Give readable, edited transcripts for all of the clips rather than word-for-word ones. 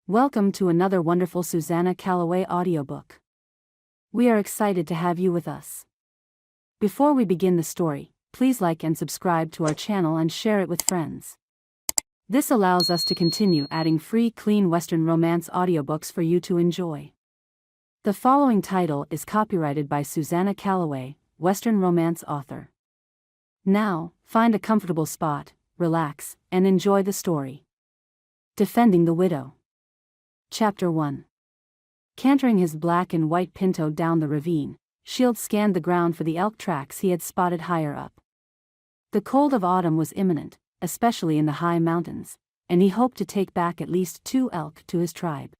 Welcome to another wonderful Susanna Calloway audiobook. We are excited to have you with us. Before we begin the story, please like and subscribe to our channel and share it with friends. This allows us to continue adding free, clean Western romance audiobooks for you to enjoy. The following title is copyrighted by Susanna Calloway, Western romance author. Now, find a comfortable spot, relax, and enjoy the story. Defending the Widow. Chapter 1. Cantering his black and white pinto down the ravine, Shield scanned the ground for the elk tracks he had spotted higher up. The cold of autumn was imminent, especially in the high mountains, and he hoped to take back at least 2 elk to his tribe.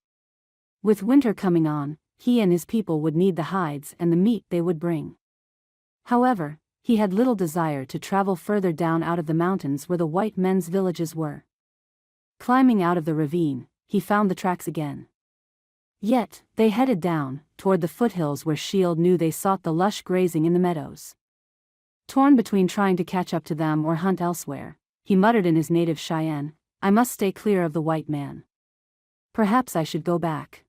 With winter coming on, he and his people would need the hides and the meat they would bring. However, he had little desire to travel further down out of the mountains where the white men's villages were. Climbing out of the ravine, he found the tracks again. Yet, they headed down, toward the foothills where Shield knew they sought the lush grazing in the meadows. Torn between trying to catch up to them or hunt elsewhere, he muttered in his native Cheyenne, "I must stay clear of the white man. Perhaps I should go back."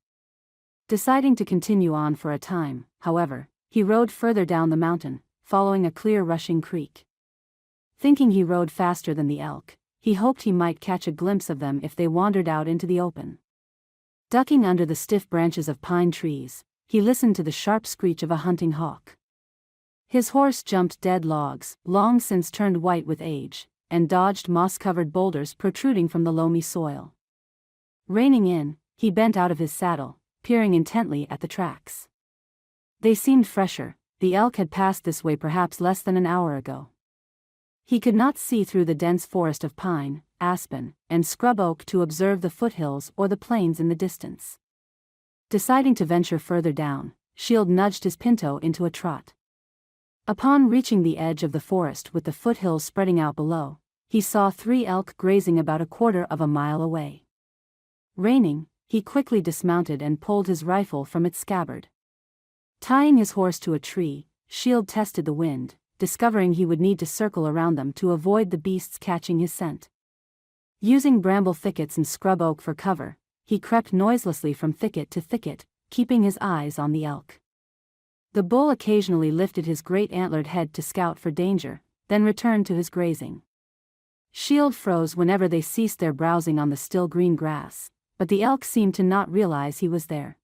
Deciding to continue on for a time, however, he rode further down the mountain, following a clear rushing creek. Thinking he rode faster than the elk, he hoped he might catch a glimpse of them if they wandered out into the open. Ducking under the stiff branches of pine trees, he listened to the sharp screech of a hunting hawk. His horse jumped dead logs, long since turned white with age, and dodged moss-covered boulders protruding from the loamy soil. Reining in, he bent out of his saddle, peering intently at the tracks. They seemed fresher. The elk had passed this way perhaps less than an hour ago. He could not see through the dense forest of pine, aspen, and scrub oak to observe the foothills or the plains in the distance. Deciding to venture further down, Shield nudged his pinto into a trot. Upon reaching the edge of the forest with the foothills spreading out below, he saw 3 elk grazing about a quarter of a mile away. Reining, he quickly dismounted and pulled his rifle from its scabbard. Tying his horse to a tree, Shield tested the wind, discovering he would need to circle around them to avoid the beasts catching his scent. Using bramble thickets and scrub oak for cover, he crept noiselessly from thicket to thicket, keeping his eyes on the elk. The bull occasionally lifted his great antlered head to scout for danger, then returned to his grazing. Shield froze whenever they ceased their browsing on the still green grass, but the elk seemed to not realize he was there.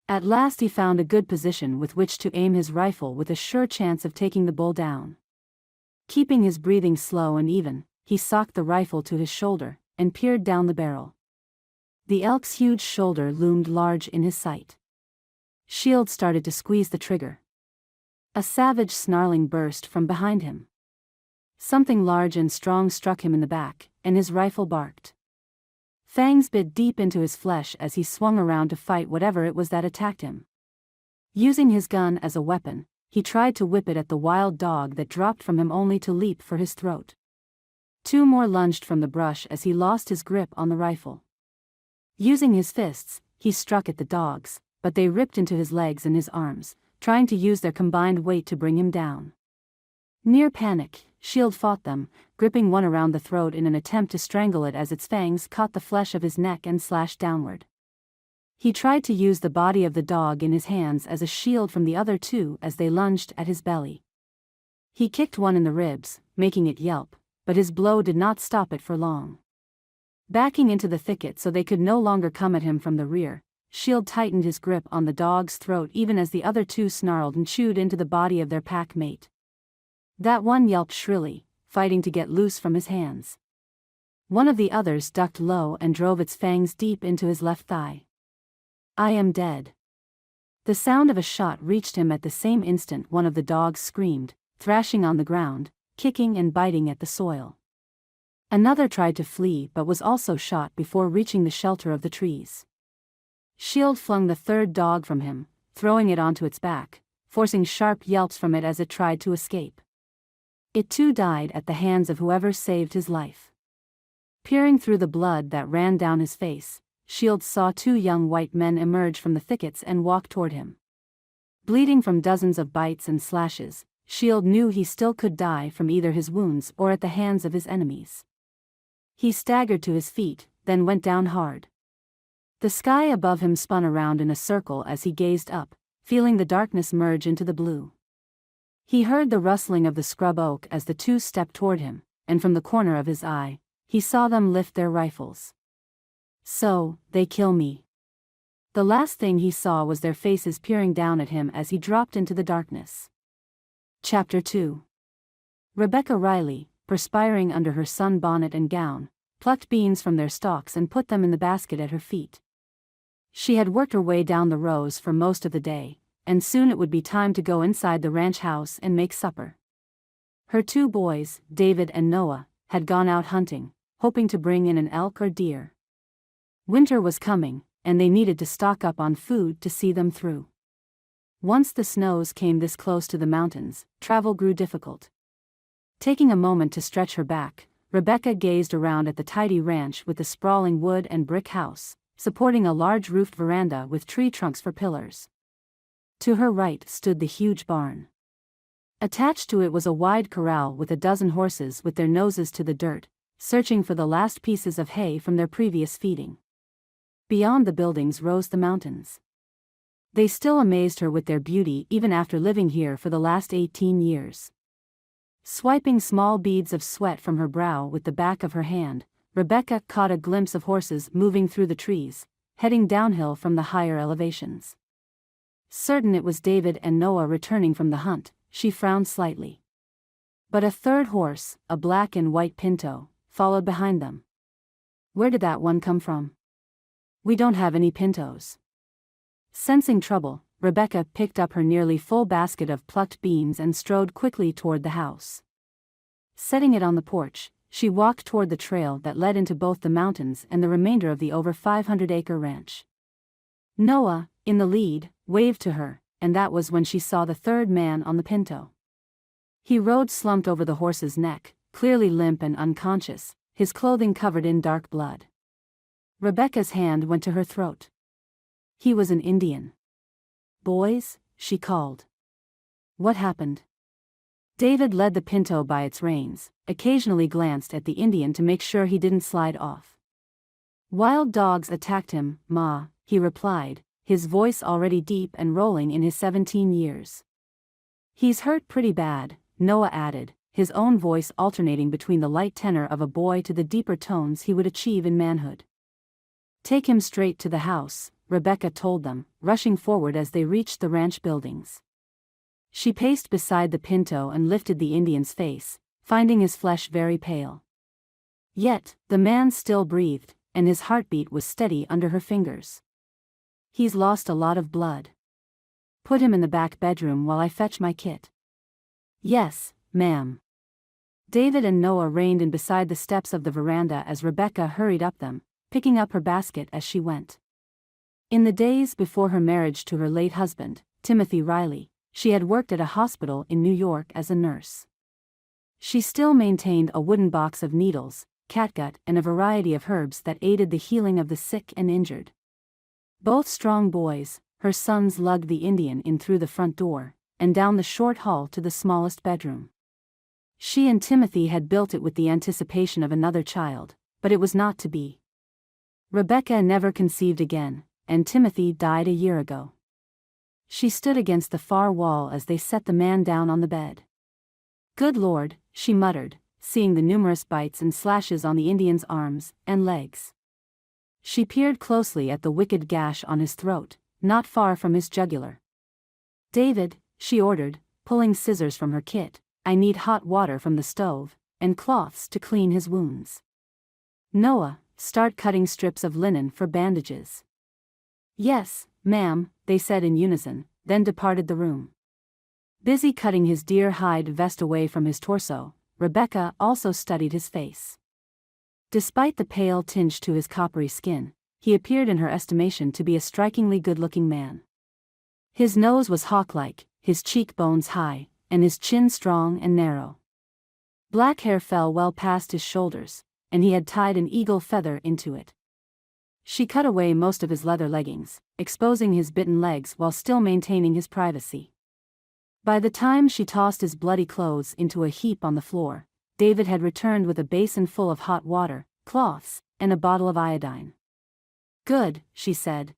At last he found a good position with which to aim his rifle with a sure chance of taking the bull down. Keeping his breathing slow and even, he socked the rifle to his shoulder, and peered down the barrel. The elk's huge shoulder loomed large in his sight. Shield started to squeeze the trigger. A savage snarling burst from behind him. Something large and strong struck him in the back, and his rifle barked. Fangs bit deep into his flesh as he swung around to fight whatever it was that attacked him. Using his gun as a weapon, he tried to whip it at the wild dog that dropped from him only to leap for his throat. 2 more lunged from the brush as he lost his grip on the rifle. Using his fists, he struck at the dogs, but they ripped into his legs and his arms, trying to use their combined weight to bring him down. Near panic, Shield fought them, gripping one around the throat in an attempt to strangle it as its fangs caught the flesh of his neck and slashed downward. He tried to use the body of the dog in his hands as a shield from the other 2 as they lunged at his belly. He kicked one in the ribs, making it yelp, but his blow did not stop it for long. Backing into the thicket so they could no longer come at him from the rear, Shield tightened his grip on the dog's throat even as the other 2 snarled and chewed into the body of their pack mate. That one yelped shrilly, fighting to get loose from his hands. One of the others ducked low and drove its fangs deep into his left thigh. "I am dead." The sound of a shot reached him at the same instant. One of the dogs screamed, thrashing on the ground, kicking and biting at the soil. Another tried to flee but was also shot before reaching the shelter of the trees. Shield flung the 3rd dog from him, throwing it onto its back, forcing sharp yelps from it as it tried to escape. It too died at the hands of whoever saved his life. Peering through the blood that ran down his face, Shield saw 2 young white men emerge from the thickets and walk toward him. Bleeding from dozens of bites and slashes, Shield knew he still could die from either his wounds or at the hands of his enemies. He staggered to his feet, then went down hard. The sky above him spun around in a circle as he gazed up, feeling the darkness merge into the blue. He heard the rustling of the scrub oak as the two stepped toward him, and from the corner of his eye, he saw them lift their rifles. So, they kill me. The last thing he saw was their faces peering down at him as he dropped into the darkness. Chapter 2. Rebecca Riley, perspiring under her sunbonnet and gown, plucked beans from their stalks and put them in the basket at her feet. She had worked her way down the rows for most of the day, and soon it would be time to go inside the ranch house and make supper. Her two boys, David and Noah, had gone out hunting, hoping to bring in an elk or deer. Winter was coming, and they needed to stock up on food to see them through. Once the snows came this close to the mountains, travel grew difficult. Taking a moment to stretch her back, Rebecca gazed around at the tidy ranch with the sprawling wood and brick house, supporting a large roofed veranda with tree trunks for pillars. To her right stood the huge barn. Attached to it was a wide corral with a dozen horses with their noses to the dirt, searching for the last pieces of hay from their previous feeding. Beyond the buildings rose the mountains. They still amazed her with their beauty even after living here for the last 18 years. Swiping small beads of sweat from her brow with the back of her hand, Rebecca caught a glimpse of horses moving through the trees, heading downhill from the higher elevations. Certain it was David and Noah returning from the hunt, she frowned slightly. But a third horse, a black and white pinto, followed behind them. Where did that one come from? We don't have any pintos. Sensing trouble, Rebecca picked up her nearly full basket of plucked beans and strode quickly toward the house. Setting it on the porch, she walked toward the trail that led into both the mountains and the remainder of the over 500-acre ranch. Noah, in the lead, waved to her, and that was when she saw the third man on the pinto. He rode slumped over the horse's neck, clearly limp and unconscious, his clothing covered in dark blood. Rebecca's hand went to her throat. He was an Indian. "Boys," she called. "What happened?" David led the pinto by its reins, occasionally glanced at the Indian to make sure he didn't slide off. "Wild dogs attacked him, Ma," he replied, his voice already deep and rolling in his 17 years. "He's hurt pretty bad," Noah added, his own voice alternating between the light tenor of a boy to the deeper tones he would achieve in manhood. "Take him straight to the house," Rebecca told them, rushing forward as they reached the ranch buildings. She paced beside the pinto and lifted the Indian's face, finding his flesh very pale. Yet, the man still breathed, and his heartbeat was steady under her fingers. "He's lost a lot of blood. Put him in the back bedroom while I fetch my kit." "Yes, ma'am." David and Noah reined in beside the steps of the veranda as Rebecca hurried up them, picking up her basket as she went. In the days before her marriage to her late husband, Timothy Riley, she had worked at a hospital in New York as a nurse. She still maintained a wooden box of needles, catgut, and a variety of herbs that aided the healing of the sick and injured. Both strong boys, her sons lugged the Indian in through the front door, and down the short hall to the smallest bedroom. She and Timothy had built it with the anticipation of another child, but it was not to be. Rebecca never conceived again, and Timothy died a year ago. She stood against the far wall as they set the man down on the bed. "Good Lord," she muttered, seeing the numerous bites and slashes on the Indian's arms and legs. She peered closely at the wicked gash on his throat, not far from his jugular. "David," she ordered, pulling scissors from her kit, "I need hot water from the stove, and cloths to clean his wounds." "Noah, start cutting strips of linen for bandages." "Yes, ma'am," they said in unison, then departed the room. Busy cutting his deer hide vest away from his torso, Rebecca also studied his face. Despite the pale tinge to his coppery skin, he appeared in her estimation to be a strikingly good-looking man. His nose was hawk-like, his cheekbones high, and his chin strong and narrow. Black hair fell well past his shoulders, and he had tied an eagle feather into it. She cut away most of his leather leggings, exposing his bitten legs while still maintaining his privacy. By the time she tossed his bloody clothes into a heap on the floor, David had returned with a basin full of hot water, cloths, and a bottle of iodine. Good, she said.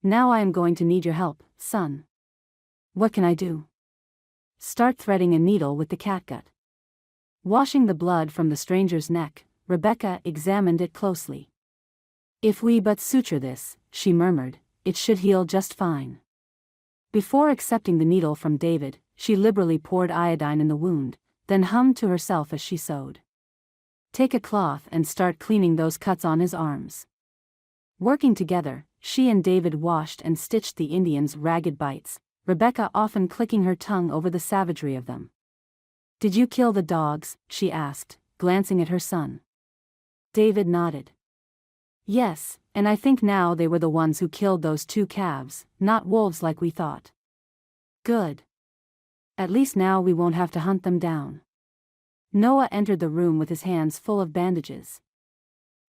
Now I am going to need your help, son. What can I do? Start threading a needle with the catgut. Washing the blood from the stranger's neck, Rebecca examined it closely. If we but suture this, she murmured, it should heal just fine. Before accepting the needle from David, she liberally poured iodine in the wound, then hummed to herself as she sewed. Take a cloth and start cleaning those cuts on his arms. Working together, she and David washed and stitched the Indian's ragged bites, Rebecca often clicking her tongue over the savagery of them. Did you kill the dogs? She asked, glancing at her son. David nodded. Yes, and I think now they were the ones who killed those 2 calves, not wolves like we thought. Good. At least now we won't have to hunt them down. Noah entered the room with his hands full of bandages.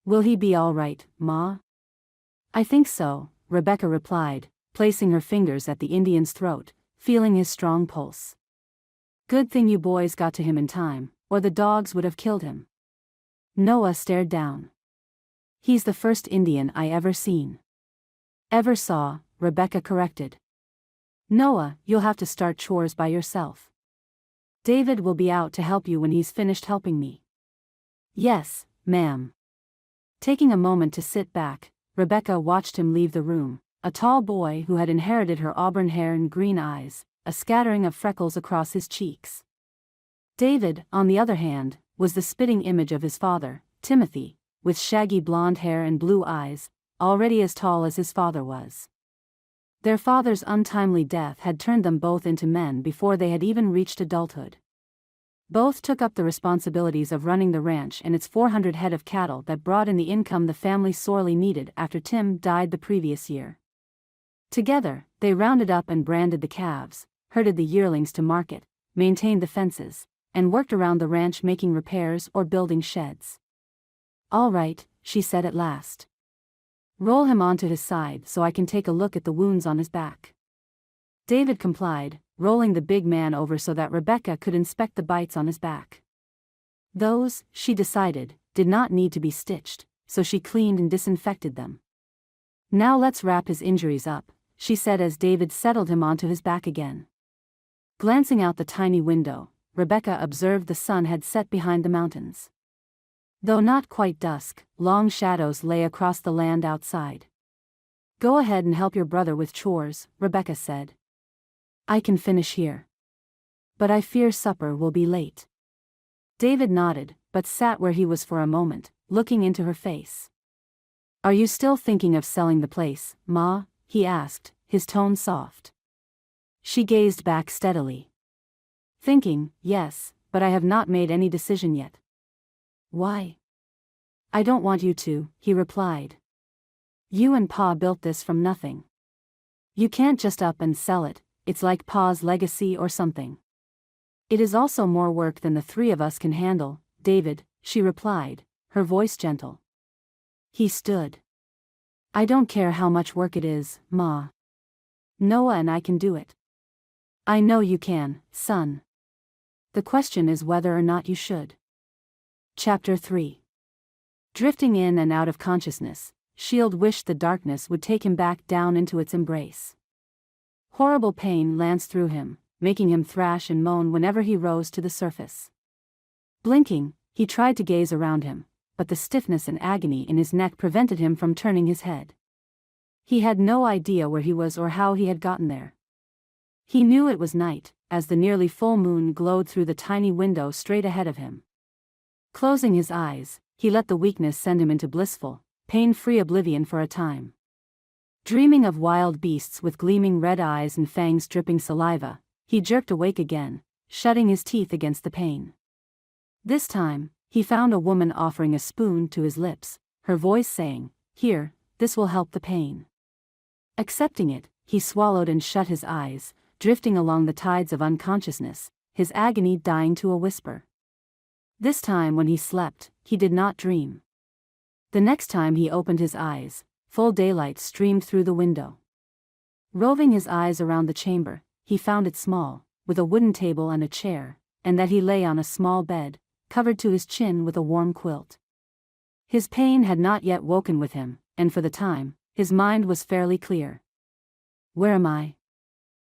Will he be all right, Ma? I think so, Rebecca replied, placing her fingers at the Indian's throat, feeling his strong pulse. Good thing you boys got to him in time, or the dogs would have killed him. Noah stared down. He's the first Indian I ever seen. Ever saw, Rebecca corrected. Noah, you'll have to start chores by yourself. David will be out to help you when he's finished helping me. Yes, ma'am. Taking a moment to sit back, Rebecca watched him leave the room, a tall boy who had inherited her auburn hair and green eyes, a scattering of freckles across his cheeks. David, on the other hand, was the spitting image of his father, Timothy, with shaggy blonde hair and blue eyes, already as tall as his father was. Their father's untimely death had turned them both into men before they had even reached adulthood. Both took up the responsibilities of running the ranch and its 400 head of cattle that brought in the income the family sorely needed after Tim died the previous year. Together, they rounded up and branded the calves, herded the yearlings to market, maintained the fences, and worked around the ranch making repairs or building sheds. All right, she said at last. Roll him onto his side so I can take a look at the wounds on his back. David complied, rolling the big man over so that Rebecca could inspect the bites on his back. Those, she decided, did not need to be stitched, so she cleaned and disinfected them. Now let's wrap his injuries up, she said as David settled him onto his back again. Glancing out the tiny window, Rebecca observed the sun had set behind the mountains. Though not quite dusk, long shadows lay across the land outside. Go ahead and help your brother with chores, Rebecca said. I can finish here. But I fear supper will be late. David nodded, but sat where he was for a moment, looking into her face. Are you still thinking of selling the place, Ma? He asked, his tone soft. She gazed back steadily. Thinking, yes, but I have not made any decision yet. Why? I don't want you to, he replied. You and Pa built this from nothing. You can't just up and sell it, it's like Pa's legacy or something. It is also more work than the 3 of us can handle, David, she replied, her voice gentle. He stood. I don't care how much work it is, Ma. Noah and I can do it. I know you can, son. The question is whether or not you should. Chapter 3. Drifting in and out of consciousness, Shield wished the darkness would take him back down into its embrace. Horrible pain lanced through him, making him thrash and moan whenever he rose to the surface. Blinking, he tried to gaze around him, but the stiffness and agony in his neck prevented him from turning his head. He had no idea where he was or how he had gotten there. He knew it was night, as the nearly full moon glowed through the tiny window straight ahead of him. Closing his eyes, he let the weakness send him into blissful, pain-free oblivion for a time. Dreaming of wild beasts with gleaming red eyes and fangs dripping saliva, he jerked awake again, shutting his teeth against the pain. This time, he found a woman offering a spoon to his lips, her voice saying, "Here, this will help the pain." Accepting it, he swallowed and shut his eyes, drifting along the tides of unconsciousness, his agony dying to a whisper. This time when he slept, he did not dream. The next time he opened his eyes, full daylight streamed through the window. Roving his eyes around the chamber, he found it small, with a wooden table and a chair, and that he lay on a small bed, covered to his chin with a warm quilt. His pain had not yet woken with him, and for the time, his mind was fairly clear. Where am I?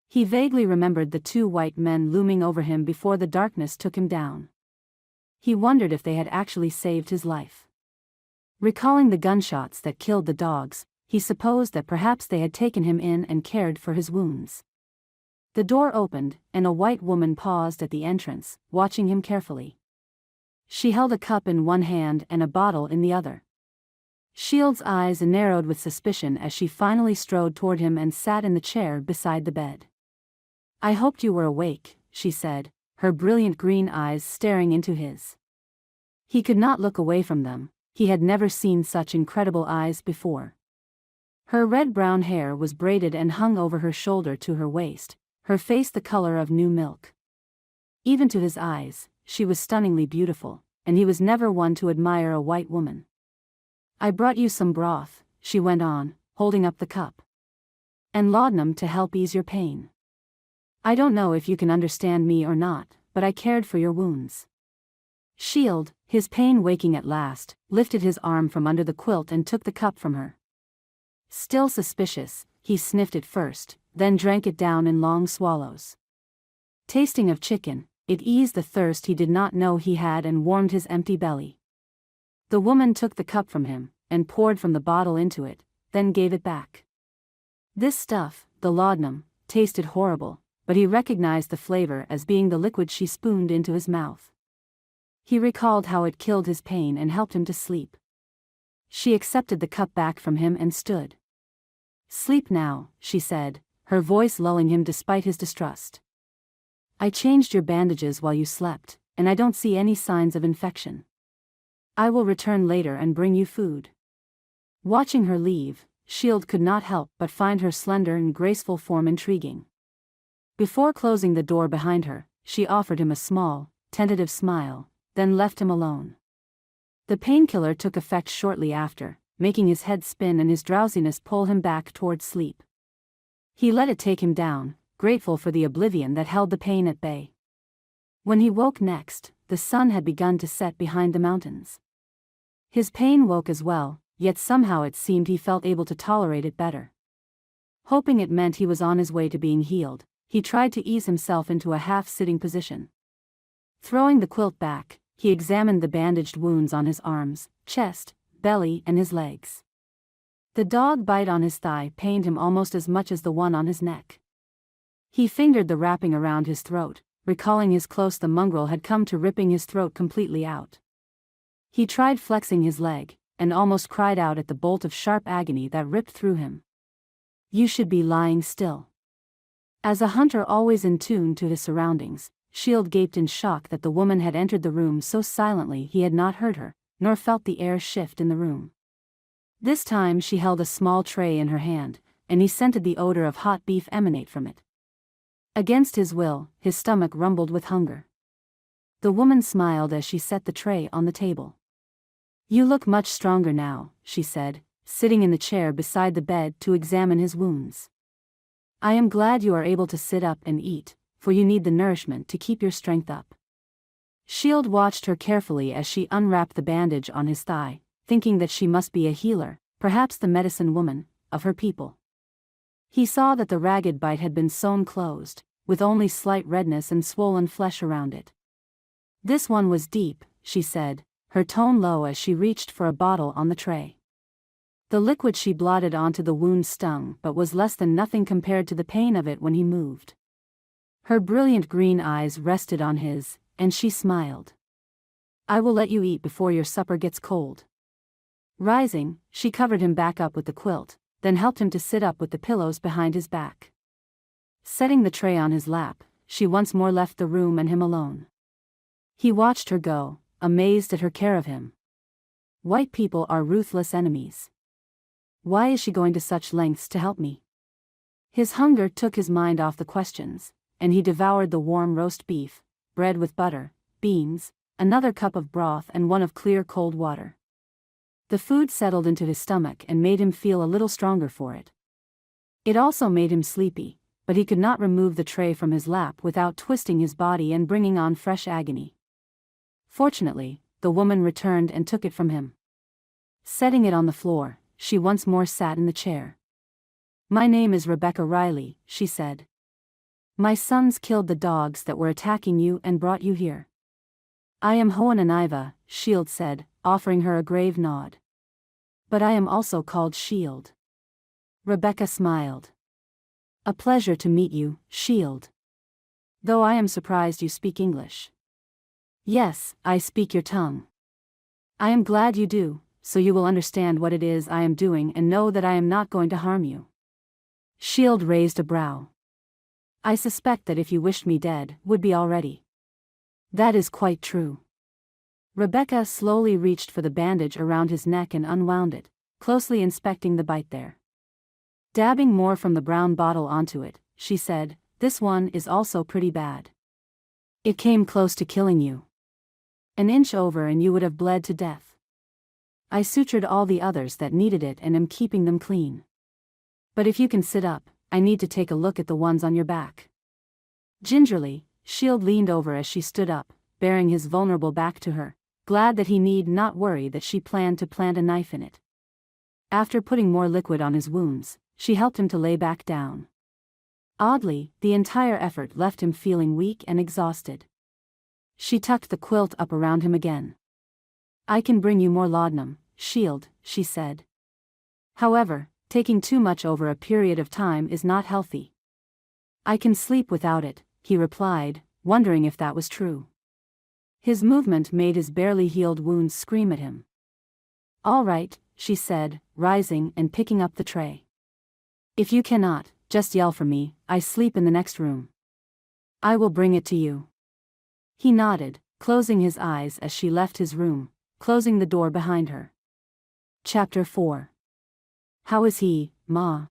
He vaguely remembered the two white men looming over him before the darkness took him down. He wondered if they had actually saved his life. Recalling the gunshots that killed the dogs, he supposed that perhaps they had taken him in and cared for his wounds. The door opened, and a white woman paused at the entrance, watching him carefully. She held a cup in one hand and a bottle in the other. Shield's eyes narrowed with suspicion as she finally strode toward him and sat in the chair beside the bed. "I hoped you were awake," she said, her brilliant green eyes staring into his. He could not look away from them. He had never seen such incredible eyes before. Her red-brown hair was braided and hung over her shoulder to her waist, her face the color of new milk. Even to his eyes, she was stunningly beautiful, and he was never one to admire a white woman. "I brought you some broth," she went on, holding up the cup. "And laudanum to help ease your pain. I don't know if you can understand me or not, but I cared for your wounds." Shield, his pain waking at last, lifted his arm from under the quilt and took the cup from her. Still suspicious, he sniffed it first, then drank it down in long swallows. Tasting of chicken, it eased the thirst he did not know he had and warmed his empty belly. The woman took the cup from him, and poured from the bottle into it, then gave it back. This stuff, the laudanum, tasted horrible, but he recognized the flavor as being the liquid she spooned into his mouth. He recalled how it killed his pain and helped him to sleep. She accepted the cup back from him and stood. "Sleep now," she said, her voice lulling him despite his distrust. "I changed your bandages while you slept, and I don't see any signs of infection. I will return later and bring you food." Watching her leave, Shield could not help but find her slender and graceful form intriguing. Before closing the door behind her, she offered him a small, tentative smile, then left him alone. The painkiller took effect shortly after, making his head spin and his drowsiness pull him back toward sleep. He let it take him down, grateful for the oblivion that held the pain at bay. When he woke next, the sun had begun to set behind the mountains. His pain woke as well, yet somehow it seemed he felt able to tolerate it better. Hoping it meant he was on his way to being healed, he tried to ease himself into a half-sitting position. Throwing the quilt back, he examined the bandaged wounds on his arms, chest, belly, and his legs. The dog bite on his thigh pained him almost as much as the one on his neck. He fingered the wrapping around his throat, recalling how close the mongrel had come to ripping his throat completely out. He tried flexing his leg, and almost cried out at the bolt of sharp agony that ripped through him. "You should be lying still." As a hunter always in tune to his surroundings, Shield gaped in shock that the woman had entered the room so silently he had not heard her, nor felt the air shift in the room. This time she held a small tray in her hand, and he scented the odor of hot beef emanate from it. Against his will, his stomach rumbled with hunger. The woman smiled as she set the tray on the table. "You look much stronger now," she said, sitting in the chair beside the bed to examine his wounds. "I am glad you are able to sit up and eat, for you need the nourishment to keep your strength up." Shield watched her carefully as she unwrapped the bandage on his thigh, thinking that she must be a healer, perhaps the medicine woman, of her people. He saw that the ragged bite had been sewn closed, with only slight redness and swollen flesh around it. "This one was deep," she said, her tone low as she reached for a bottle on the tray. The liquid she blotted onto the wound stung but was less than nothing compared to the pain of it when he moved. Her brilliant green eyes rested on his, and she smiled. "I will let you eat before your supper gets cold." Rising, she covered him back up with the quilt, then helped him to sit up with the pillows behind his back. Setting the tray on his lap, she once more left the room and him alone. He watched her go, amazed at her care of him. White people are ruthless enemies. Why is she going to such lengths to help me? His hunger took his mind off the questions, and he devoured the warm roast beef, bread with butter, beans, another cup of broth and one of clear cold water. The food settled into his stomach and made him feel a little stronger for it. It also made him sleepy, but he could not remove the tray from his lap without twisting his body and bringing on fresh agony. Fortunately, the woman returned and took it from him. Setting it on the floor, she once more sat in the chair. "My name is Rebecca Riley," she said. "My sons killed the dogs that were attacking you and brought you here." "I am Hoananiva," Shield said, offering her a grave nod. "But I am also called Shield." Rebecca smiled. "A pleasure to meet you, Shield. Though I am surprised you speak English." "Yes, I speak your tongue." "I am glad you do, so you will understand what it is I am doing and know that I am not going to harm you." Shield raised a brow. "I suspect that if you wished me dead, would be already." "That is quite true." Rebecca slowly reached for the bandage around his neck and unwound it, closely inspecting the bite there. Dabbing more from the brown bottle onto it, she said, "This one is also pretty bad. It came close to killing you. An inch over and you would have bled to death. I sutured all the others that needed it and am keeping them clean. But if you can sit up, I need to take a look at the ones on your back." Gingerly, Shield leaned over as she stood up, bearing his vulnerable back to her, glad that he need not worry that she planned to plant a knife in it. After putting more liquid on his wounds, she helped him to lay back down. Oddly, the entire effort left him feeling weak and exhausted. She tucked the quilt up around him again. "I can bring you more laudanum, Shield," she said. "However, taking too much over a period of time is not healthy." "I can sleep without it," he replied, wondering if that was true. His movement made his barely healed wounds scream at him. "All right," she said, rising and picking up the tray. "If you cannot, just yell for me, I sleep in the next room. I will bring it to you." He nodded, closing his eyes as she left his room, closing the door behind her. Chapter 4. "How is he, Ma?"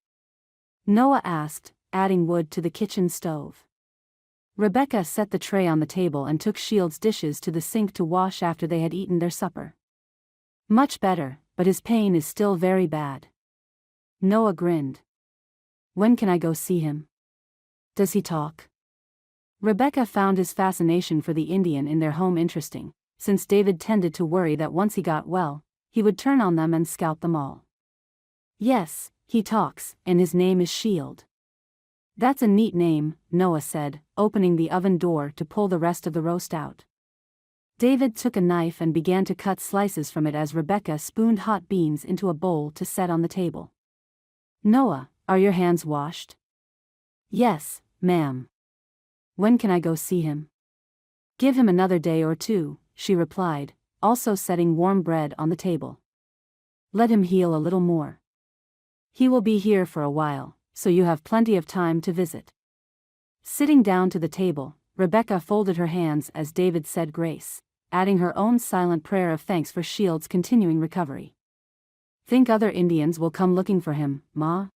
Noah asked, adding wood to the kitchen stove. Rebecca set the tray on the table and took Shield's dishes to the sink to wash after they had eaten their supper. "Much better, but his pain is still very bad." Noah grinned. "When can I go see him? Does he talk?" Rebecca found his fascination for the Indian in their home interesting, since David tended to worry that once he got well, he would turn on them and scalp them all. "Yes, he talks, and his name is Shield." "That's a neat name," Noah said, opening the oven door to pull the rest of the roast out. David took a knife and began to cut slices from it as Rebecca spooned hot beans into a bowl to set on the table. "Noah, are your hands washed?" "Yes, ma'am." "When can I go see him?" "Give him another day or two," she replied, also setting warm bread on the table. "Let him heal a little more. He will be here for a while, so you have plenty of time to visit." Sitting down to the table, Rebecca folded her hands as David said grace, adding her own silent prayer of thanks for Shield's continuing recovery. "Think other Indians will come looking for him, Ma?"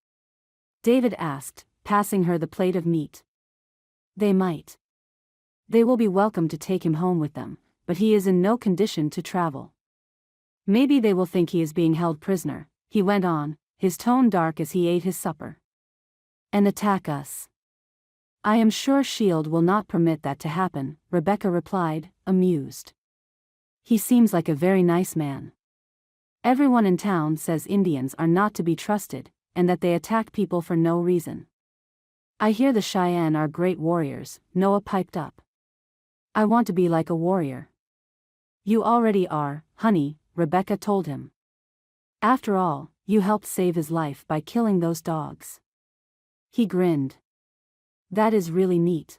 David asked, passing her the plate of meat. "They might. They will be welcome to take him home with them, but he is in no condition to travel. Maybe they will think he is being held prisoner," he went on, his tone dark as he ate his supper. "And attack us." "I am sure Shield will not permit that to happen," Rebecca replied, amused. "He seems like a very nice man. Everyone in town says Indians are not to be trusted, and that they attack people for no reason." "I hear the Cheyenne are great warriors," Noah piped up. "I want to be like a warrior." "You already are, honey," Rebecca told him. "After all, you helped save his life by killing those dogs." He grinned. "That is really neat."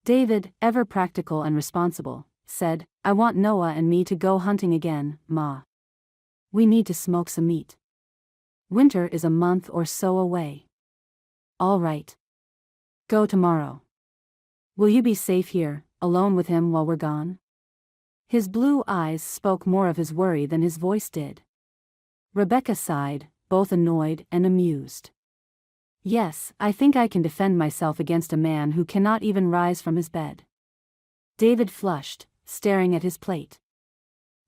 David, ever practical and responsible, said, "I want Noah and me to go hunting again, Ma. We need to smoke some meat. Winter is a month or so away." "All right. Go tomorrow." "Will you be safe here, alone with him while we're gone?" His blue eyes spoke more of his worry than his voice did. Rebecca sighed, both annoyed and amused. "Yes, I think I can defend myself against a man who cannot even rise from his bed." David flushed, staring at his plate.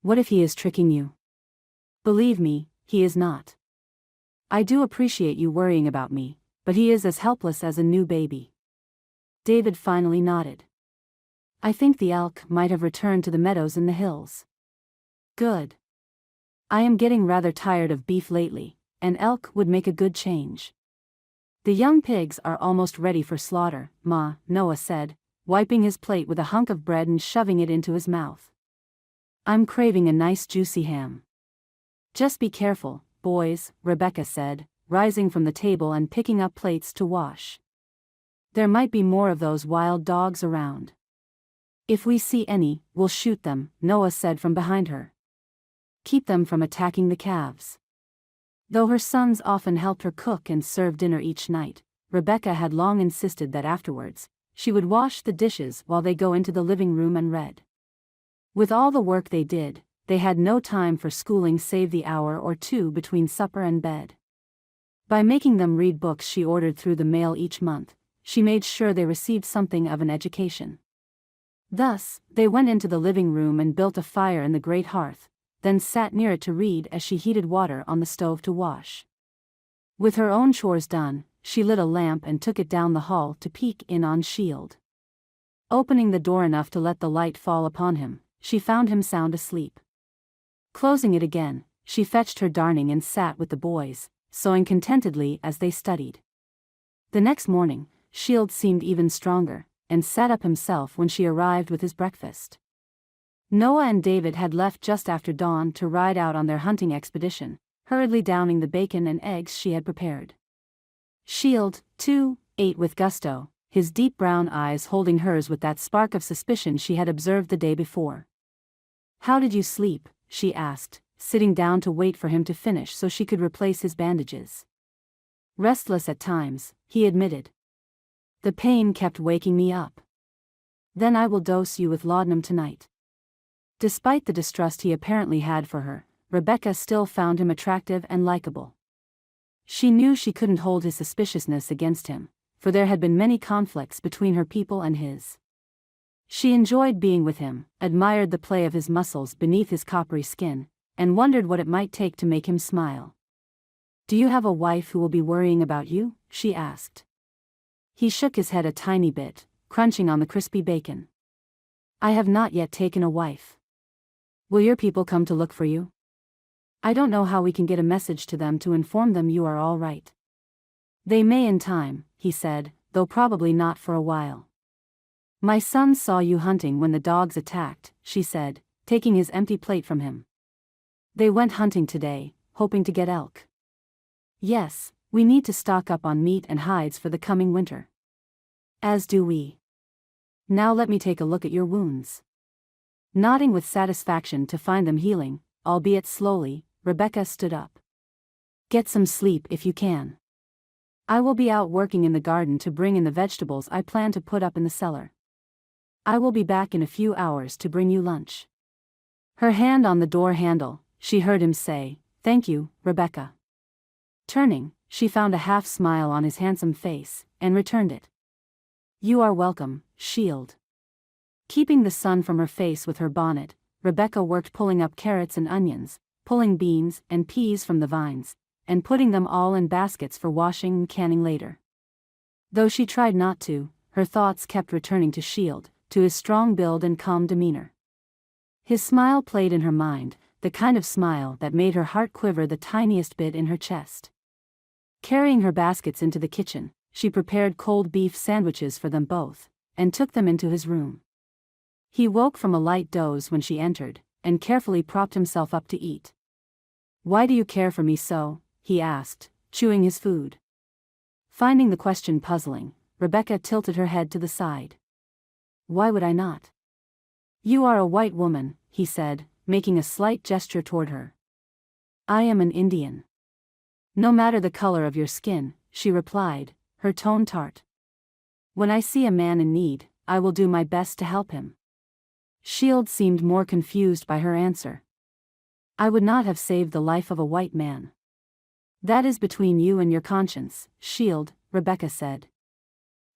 "What if he is tricking you?" "Believe me, he is not. I do appreciate you worrying about me, but he is as helpless as a new baby." David finally nodded. "I think the elk might have returned to the meadows in the hills." "Good. I am getting rather tired of beef lately, and elk would make a good change. The young pigs are almost ready for slaughter, Ma, Noah said, wiping his plate with a hunk of bread and shoving it into his mouth. I'm craving a nice juicy ham. Just be careful, boys, Rebecca said, rising from the table and picking up plates to wash. There might be more of those wild dogs around. If we see any, we'll shoot them, Noah said from behind her. Keep them from attacking the calves. Though her sons often helped her cook and serve dinner each night, Rebecca had long insisted that afterwards, she would wash the dishes while they go into the living room and read. With all the work they did, they had no time for schooling save the hour or two between supper and bed. By making them read books she ordered through the mail each month, she made sure they received something of an education. Thus, they went into the living room and built a fire in the great hearth, then sat near it to read as she heated water on the stove to wash. With her own chores done, she lit a lamp and took it down the hall to peek in on Shield. Opening the door enough to let the light fall upon him, she found him sound asleep. Closing it again, she fetched her darning and sat with the boys, sewing contentedly as they studied. The next morning, Shield seemed even stronger, and sat up himself when she arrived with his breakfast. Noah and David had left just after dawn to ride out on their hunting expedition, hurriedly downing the bacon and eggs she had prepared. Shield, too, ate with gusto, his deep brown eyes holding hers with that spark of suspicion she had observed the day before. "How did you sleep?" she asked, sitting down to wait for him to finish so she could replace his bandages. "Restless at times," he admitted. "The pain kept waking me up. Then I will dose you with laudanum tonight." Despite the distrust he apparently had for her, Rebecca still found him attractive and likable. She knew she couldn't hold his suspiciousness against him, for there had been many conflicts between her people and his. She enjoyed being with him, admired the play of his muscles beneath his coppery skin, and wondered what it might take to make him smile. "Do you have a wife who will be worrying about you?" she asked. He shook his head a tiny bit, crunching on the crispy bacon. "I have not yet taken a wife. Will your people come to look for you? I don't know how we can get a message to them to inform them you are all right." "They may in time," he said, "though probably not for a while." "My sons saw you hunting when the dogs attacked," she said, taking his empty plate from him. "They went hunting today, hoping to get elk." "Yes, we need to stock up on meat and hides for the coming winter." "As do we. Now let me take a look at your wounds." Nodding with satisfaction to find them healing, albeit slowly, Rebecca stood up. "Get some sleep if you can. I will be out working in the garden to bring in the vegetables I plan to put up in the cellar. I will be back in a few hours to bring you lunch." Her hand on the door handle, she heard him say, "Thank you, Rebecca." Turning, she found a half smile on his handsome face, and returned it. "You are welcome, Shield." Keeping the sun from her face with her bonnet, Rebecca worked pulling up carrots and onions, pulling beans and peas from the vines, and putting them all in baskets for washing and canning later. Though she tried not to, her thoughts kept returning to Shield, to his strong build and calm demeanor. His smile played in her mind, the kind of smile that made her heart quiver the tiniest bit in her chest. Carrying her baskets into the kitchen, she prepared cold beef sandwiches for them both, and took them into his room. He woke from a light doze when she entered, and carefully propped himself up to eat. "Why do you care for me so?" he asked, chewing his food. Finding the question puzzling, Rebecca tilted her head to the side. "Why would I not? You are a white woman," he said, making a slight gesture toward her. "I am an Indian." "No matter the color of your skin," she replied, her tone tart. "When I see a man in need, I will do my best to help him." Shield seemed more confused by her answer. "I would not have saved the life of a white man." "That is between you and your conscience, Shield," Rebecca said.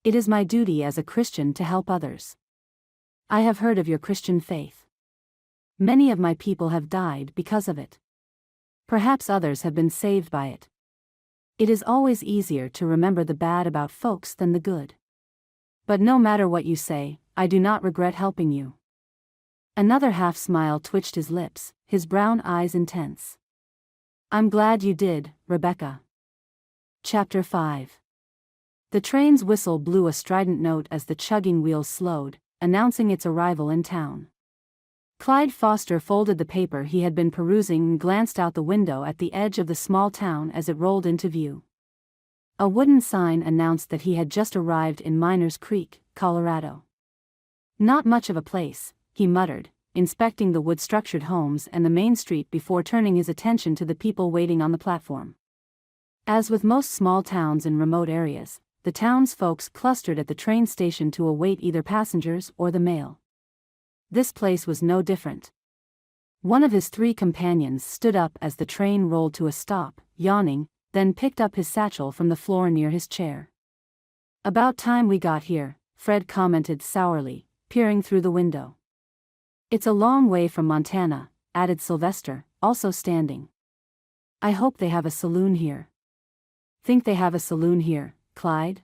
"It is my duty as a Christian to help others. I have heard of your Christian faith. Many of my people have died because of it. Perhaps others have been saved by it. It is always easier to remember the bad about folks than the good. But no matter what you say, I do not regret helping you." Another half-smile twitched his lips, his brown eyes intense. I'm glad you did, Rebecca. Chapter 5. The train's whistle blew a strident note as the chugging wheels slowed, announcing its arrival in town. Clyde Foster folded the paper he had been perusing and glanced out the window at the edge of the small town as it rolled into view. A wooden sign announced that he had just arrived in Miners Creek, Colorado. Not much of a place, he muttered, inspecting the wood-structured homes and the main street before turning his attention to the people waiting on the platform. As with most small towns in remote areas, the townsfolk clustered at the train station to await either passengers or the mail. This place was no different. One of his 3 companions stood up as the train rolled to a stop, yawning, then picked up his satchel from the floor near his chair. "About time we got here," Fred commented sourly, peering through the window. "It's a long way from Montana," added Sylvester, also standing. "I hope they have a saloon here." "Think they have a saloon here, Clyde?"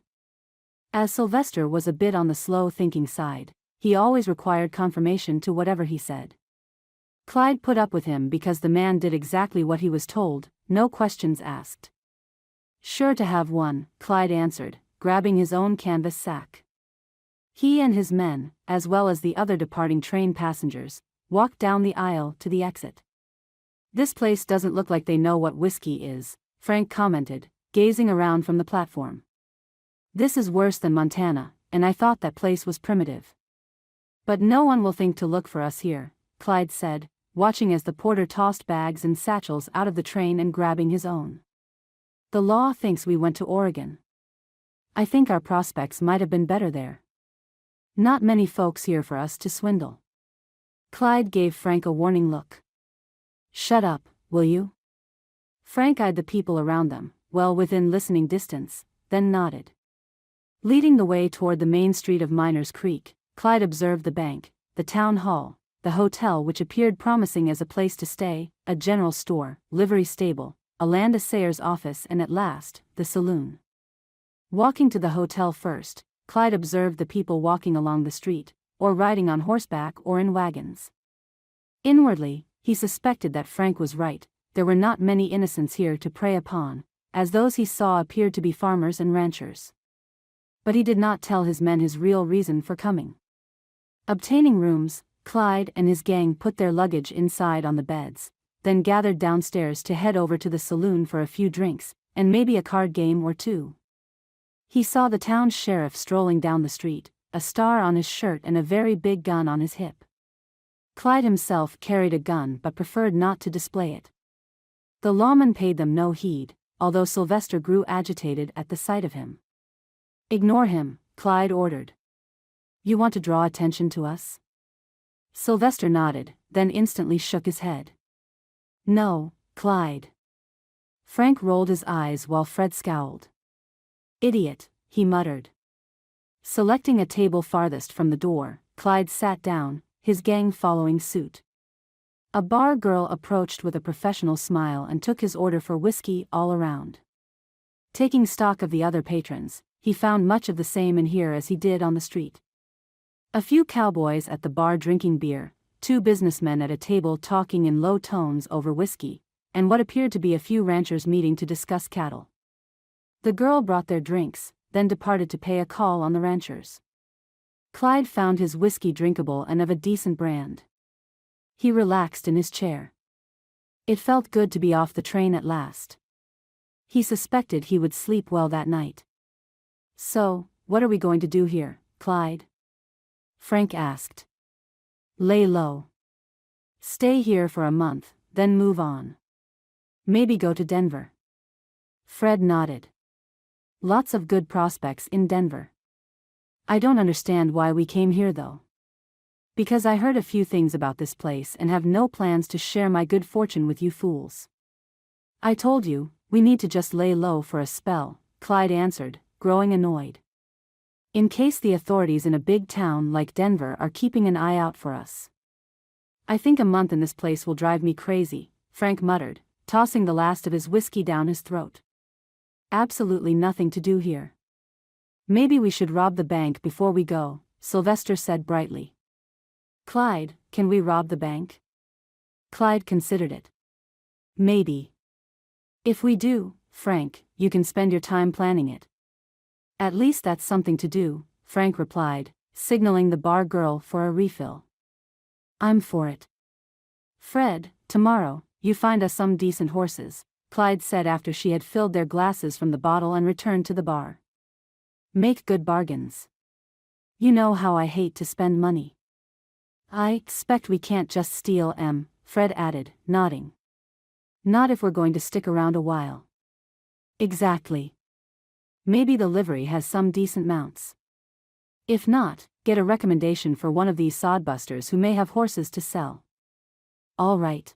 As Sylvester was a bit on the slow-thinking side, he always required confirmation to whatever he said. Clyde put up with him because the man did exactly what he was told, no questions asked. "Sure to have one," Clyde answered, grabbing his own canvas sack. He and his men, as well as the other departing train passengers, walked down the aisle to the exit. "This place doesn't look like they know what whiskey is," Frank commented, gazing around from the platform. "This is worse than Montana, and I thought that place was primitive." "But no one will think to look for us here," Clyde said, watching as the porter tossed bags and satchels out of the train and grabbing his own. "The law thinks we went to Oregon. I think our prospects might have been better there. Not many folks here for us to swindle." Clyde gave Frank a warning look. "Shut up, will you?" Frank eyed the people around them, well within listening distance, then nodded. Leading the way toward the main street of Miners Creek, Clyde observed the bank, the town hall, the hotel which appeared promising as a place to stay, a general store, livery stable, a land assayer's office and at last, the saloon. Walking to the hotel first, Clyde observed the people walking along the street, or riding on horseback or in wagons. Inwardly, he suspected that Frank was right, there were not many innocents here to prey upon, as those he saw appeared to be farmers and ranchers. But he did not tell his men his real reason for coming. Obtaining rooms, Clyde and his gang put their luggage inside on the beds, then gathered downstairs to head over to the saloon for a few drinks, and maybe a card game or 2. He saw the town sheriff strolling down the street, a star on his shirt and a very big gun on his hip. Clyde himself carried a gun but preferred not to display it. The lawman paid them no heed, although Sylvester grew agitated at the sight of him. "Ignore him," Clyde ordered. "You want to draw attention to us?" Sylvester nodded, then instantly shook his head. "No, Clyde." Frank rolled his eyes while Fred scowled. "Idiot," he muttered. Selecting a table farthest from the door, Clyde sat down, his gang following suit. A bar girl approached with a professional smile and took his order for whiskey all around. Taking stock of the other patrons, he found much of the same in here as he did on the street. A few cowboys at the bar drinking beer, 2 businessmen at a table talking in low tones over whiskey, and what appeared to be a few ranchers meeting to discuss cattle. The girl brought their drinks, then departed to pay a call on the ranchers. Clyde found his whiskey drinkable and of a decent brand. He relaxed in his chair. It felt good to be off the train at last. He suspected he would sleep well that night. "So, what are we going to do here, Clyde?" Frank asked. "Lay low. Stay here for a month, then move on. Maybe go to Denver." Fred nodded. "Lots of good prospects in Denver. I don't understand why we came here though." "Because I heard a few things about this place and have no plans to share my good fortune with you fools." "I told you, we need to just lay low for a spell," Clyde answered, growing annoyed. "In case the authorities in a big town like Denver are keeping an eye out for us." "I think a month in this place will drive me crazy," Frank muttered, tossing the last of his whiskey down his throat. "Absolutely nothing to do here." "Maybe we should rob the bank before we go," Sylvester said brightly. "Clyde, can we rob the bank?" Clyde considered it. "Maybe. If we do, Frank, you can spend your time planning it. At least that's something to do, Frank replied, signaling the bar girl for a refill. I'm for it. Fred, tomorrow, you find us some decent horses, Clyde said after she had filled their glasses from the bottle and returned to the bar. Make good bargains. You know how I hate to spend money. I expect we can't just steal M, Fred added, nodding. Not if we're going to stick around a while. Exactly. Maybe the livery has some decent mounts. If not, get a recommendation for one of these sodbusters who may have horses to sell. All right.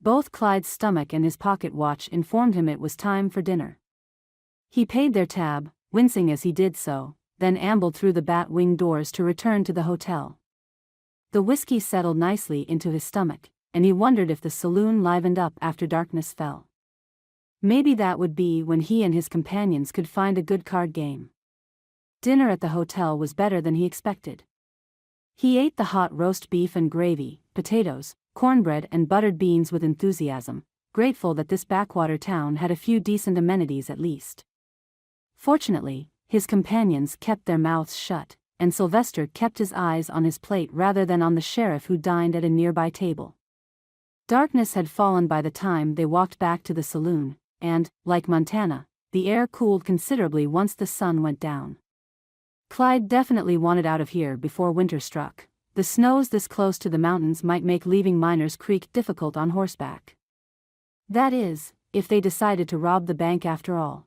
Both Clyde's stomach and his pocket watch informed him it was time for dinner. He paid their tab, wincing as he did so, then ambled through the bat-wing doors to return to the hotel. The whiskey settled nicely into his stomach, and he wondered if the saloon livened up after darkness fell. Maybe that would be when he and his companions could find a good card game. Dinner at the hotel was better than he expected. He ate the hot roast beef and gravy, potatoes, cornbread and buttered beans with enthusiasm, grateful that this backwater town had a few decent amenities at least. Fortunately, his companions kept their mouths shut, and Sylvester kept his eyes on his plate rather than on the sheriff who dined at a nearby table. Darkness had fallen by the time they walked back to the saloon, and, like Montana, the air cooled considerably once the sun went down. Clyde definitely wanted out of here before winter struck. The snows this close to the mountains might make leaving Miners Creek difficult on horseback. That is, if they decided to rob the bank after all.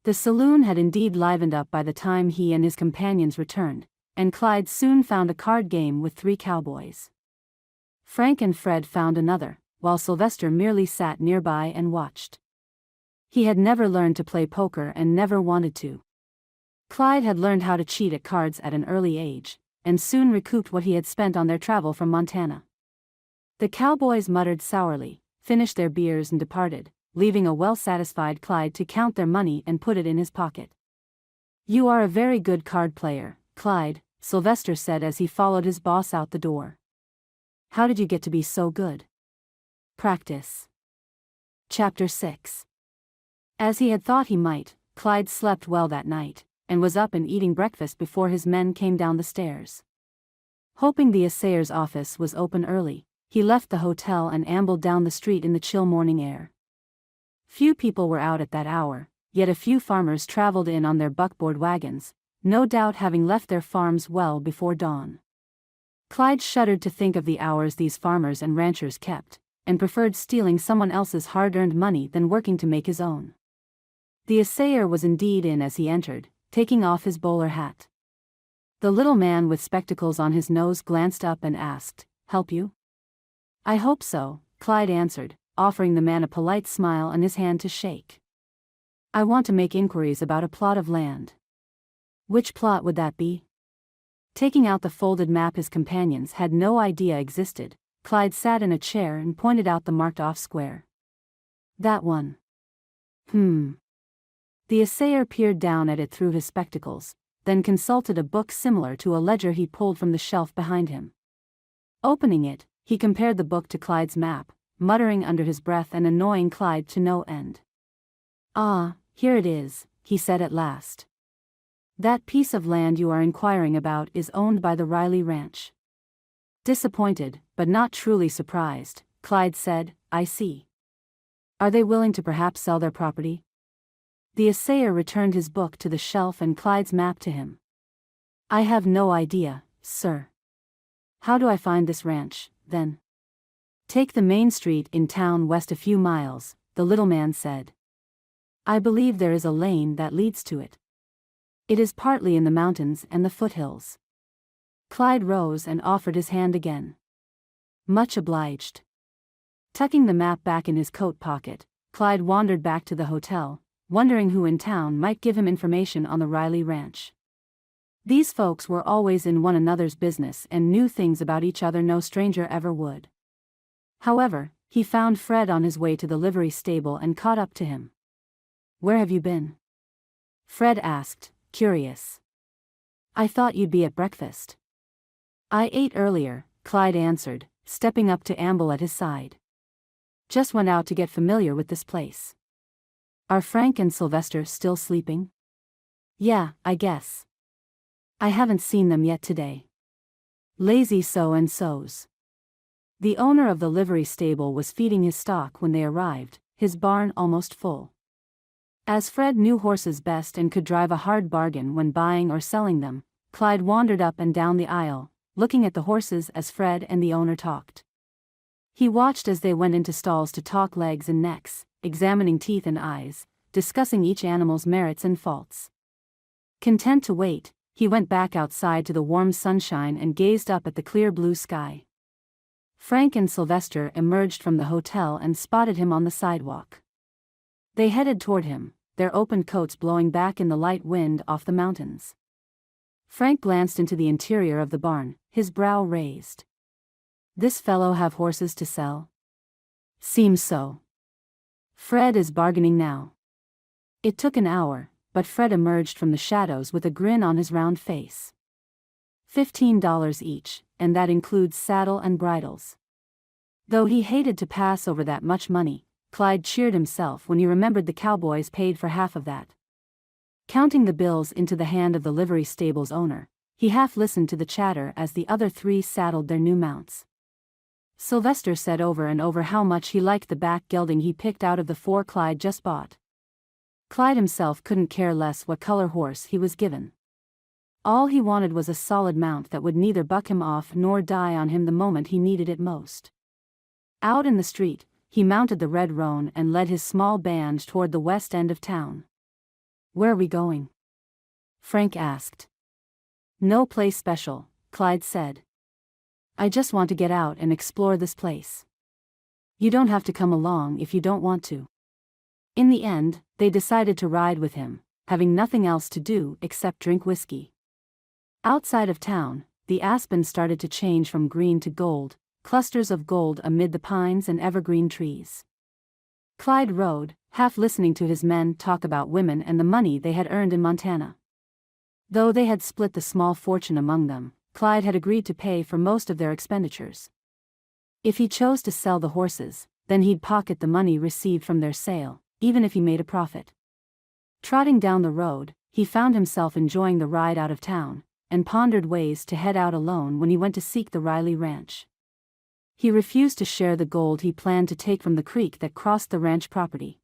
The saloon had indeed livened up by the time he and his companions returned, and Clyde soon found a card game with 3 cowboys. Frank and Fred found another, while Sylvester merely sat nearby and watched. He had never learned to play poker and never wanted to. Clyde had learned how to cheat at cards at an early age, and soon recouped what he had spent on their travel from Montana. The cowboys muttered sourly, finished their beers and departed, leaving a well-satisfied Clyde to count their money and put it in his pocket. You are a very good card player, Clyde, Sylvester said as he followed his boss out the door. How did you get to be so good? Practice. Chapter 6. As he had thought he might, Clyde slept well that night, and was up and eating breakfast before his men came down the stairs. Hoping the assayer's office was open early, he left the hotel and ambled down the street in the chill morning air. Few people were out at that hour, yet a few farmers traveled in on their buckboard wagons, no doubt having left their farms well before dawn. Clyde shuddered to think of the hours these farmers and ranchers kept, and preferred stealing someone else's hard-earned money than working to make his own. The assayer was indeed in as he entered, taking off his bowler hat. The little man with spectacles on his nose glanced up and asked, "Help you?" "I hope so," Clyde answered, offering the man a polite smile and his hand to shake. "I want to make inquiries about a plot of land." "Which plot would that be?" Taking out the folded map his companions had no idea existed, Clyde sat in a chair and pointed out the marked-off square. "That one." The assayer peered down at it through his spectacles, then consulted a book similar to a ledger he pulled from the shelf behind him. Opening it, he compared the book to Clyde's map, muttering under his breath and annoying Clyde to no end. "Ah, here it is," he said at last. "That piece of land you are inquiring about is owned by the Riley Ranch." Disappointed, but not truly surprised, Clyde said, "I see. Are they willing to perhaps sell their property?" The assayer returned his book to the shelf and Clyde's map to him. "I have no idea, sir." "How do I find this ranch, then?" "Take the main street in town west a few miles," the little man said. "I believe there is a lane that leads to it. It is partly in the mountains and the foothills." Clyde rose and offered his hand again. "Much obliged." Tucking the map back in his coat pocket, Clyde wandered back to the hotel, wondering who in town might give him information on the Riley Ranch. These folks were always in one another's business and knew things about each other no stranger ever would. However, he found Fred on his way to the livery stable and caught up to him. "Where have you been?" Fred asked, curious. "I thought you'd be at breakfast." "I ate earlier," Clyde answered, stepping up to amble at his side. Just went out to get familiar with this place. Are Frank and Sylvester still sleeping? Yeah, I guess. I haven't seen them yet today. Lazy so-and-sos. The owner of the livery stable was feeding his stock when they arrived, his barn almost full. As Fred knew horses best and could drive a hard bargain when buying or selling them, Clyde wandered up and down the aisle, looking at the horses as Fred and the owner talked. He watched as they went into stalls to talk legs and necks, examining teeth and eyes, discussing each animal's merits and faults. Content to wait, he went back outside to the warm sunshine and gazed up at the clear blue sky. Frank and Sylvester emerged from the hotel and spotted him on the sidewalk. They headed toward him, their open coats blowing back in the light wind off the mountains. Frank glanced into the interior of the barn, his brow raised. This fellow have horses to sell? Seems so. Fred is bargaining now. It took an hour, but Fred emerged from the shadows with a grin on his round face. $15 each, and that includes saddle and bridles. Though he hated to pass over that much money, Clyde cheered himself when he remembered the cowboys paid for half of that. Counting the bills into the hand of the livery stable's owner, he half listened to the chatter as the other three saddled their new mounts. Sylvester said over and over how much he liked the back gelding he picked out of the four Clyde just bought. Clyde himself couldn't care less what color horse he was given. All he wanted was a solid mount that would neither buck him off nor die on him the moment he needed it most. Out in the street, he mounted the red roan and led his small band toward the west end of town. Where are we going? Frank asked. No place special, Clyde said. I just want to get out and explore this place. You don't have to come along if you don't want to. In the end, they decided to ride with him, having nothing else to do except drink whiskey. Outside of town, the aspens started to change from green to gold, clusters of gold amid the pines and evergreen trees. Clyde rode, half listening to his men talk about women and the money they had earned in Montana. Though they had split the small fortune among them, Clyde had agreed to pay for most of their expenditures. If he chose to sell the horses, then he'd pocket the money received from their sale, even if he made a profit. Trotting down the road, he found himself enjoying the ride out of town, and pondered ways to head out alone when he went to seek the Riley ranch. He refused to share the gold he planned to take from the creek that crossed the ranch property.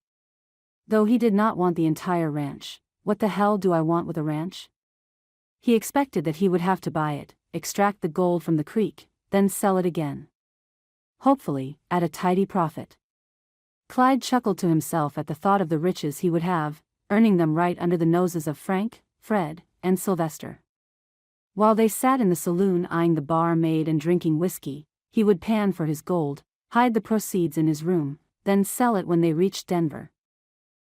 Though he did not want the entire ranch, what the hell do I want with a ranch? He expected that he would have to buy it, extract the gold from the creek, then sell it again. Hopefully, at a tidy profit. Clyde chuckled to himself at the thought of the riches he would have, earning them right under the noses of Frank, Fred, and Sylvester. While they sat in the saloon eyeing the barmaid and drinking whiskey, he would pan for his gold, hide the proceeds in his room, then sell it when they reached Denver.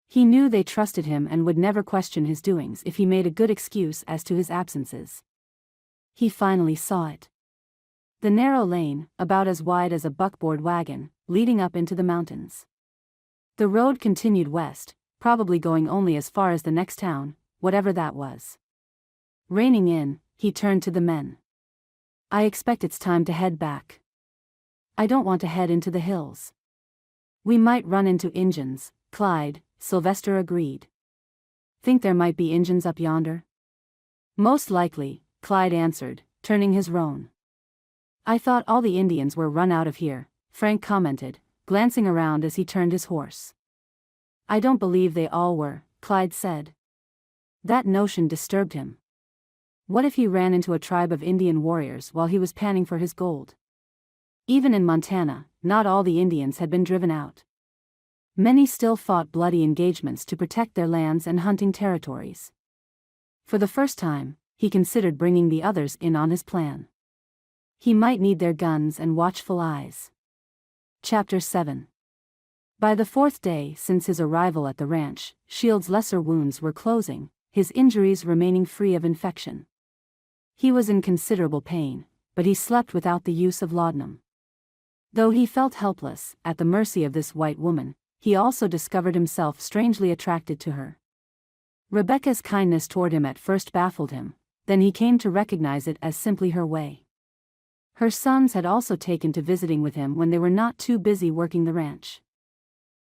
He knew they trusted him and would never question his doings if he made a good excuse as to his absences. He finally saw it. The narrow lane, about as wide as a buckboard wagon, leading up into the mountains. The road continued west, probably going only as far as the next town, whatever that was. Reining in, he turned to the men. I expect it's time to head back. I don't want to head into the hills. We might run into Injuns, Clyde, Sylvester agreed. Think there might be Injuns up yonder? Most likely, Clyde answered, turning his roan. I thought all the Indians were run out of here, Frank commented, glancing around as he turned his horse. I don't believe they all were, Clyde said. That notion disturbed him. What if he ran into a tribe of Indian warriors while he was panning for his gold? Even in Montana, not all the Indians had been driven out. Many still fought bloody engagements to protect their lands and hunting territories. For the first time, he considered bringing the others in on his plan. He might need their guns and watchful eyes. Chapter 7. By the fourth day since his arrival at the ranch, Shield's lesser wounds were closing, his injuries remaining free of infection. He was in considerable pain, but he slept without the use of laudanum. Though he felt helpless, at the mercy of this white woman, he also discovered himself strangely attracted to her. Rebecca's kindness toward him at first baffled him, then he came to recognize it as simply her way. Her sons had also taken to visiting with him when they were not too busy working the ranch.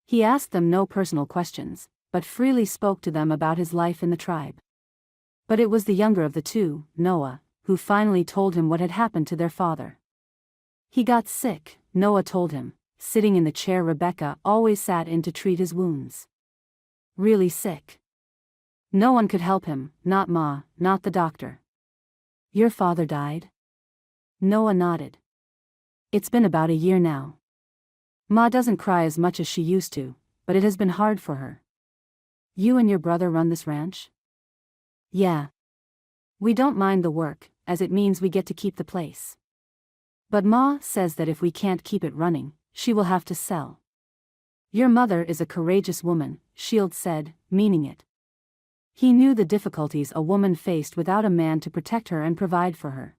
He asked them no personal questions, but freely spoke to them about his life in the tribe. But it was the younger of the two, Noah, who finally told him what had happened to their father. He got sick, Noah told him, sitting in the chair Rebecca always sat in to treat his wounds. Really sick. No one could help him, not Ma, not the doctor. Your father died? Noah nodded. It's been about a year now. Ma doesn't cry as much as she used to, but it has been hard for her. You and your brother run this ranch? Yeah. We don't mind the work, as it means we get to keep the place. But Ma says that if we can't keep it running, she will have to sell. Your mother is a courageous woman, Shield said, meaning it. He knew the difficulties a woman faced without a man to protect her and provide for her.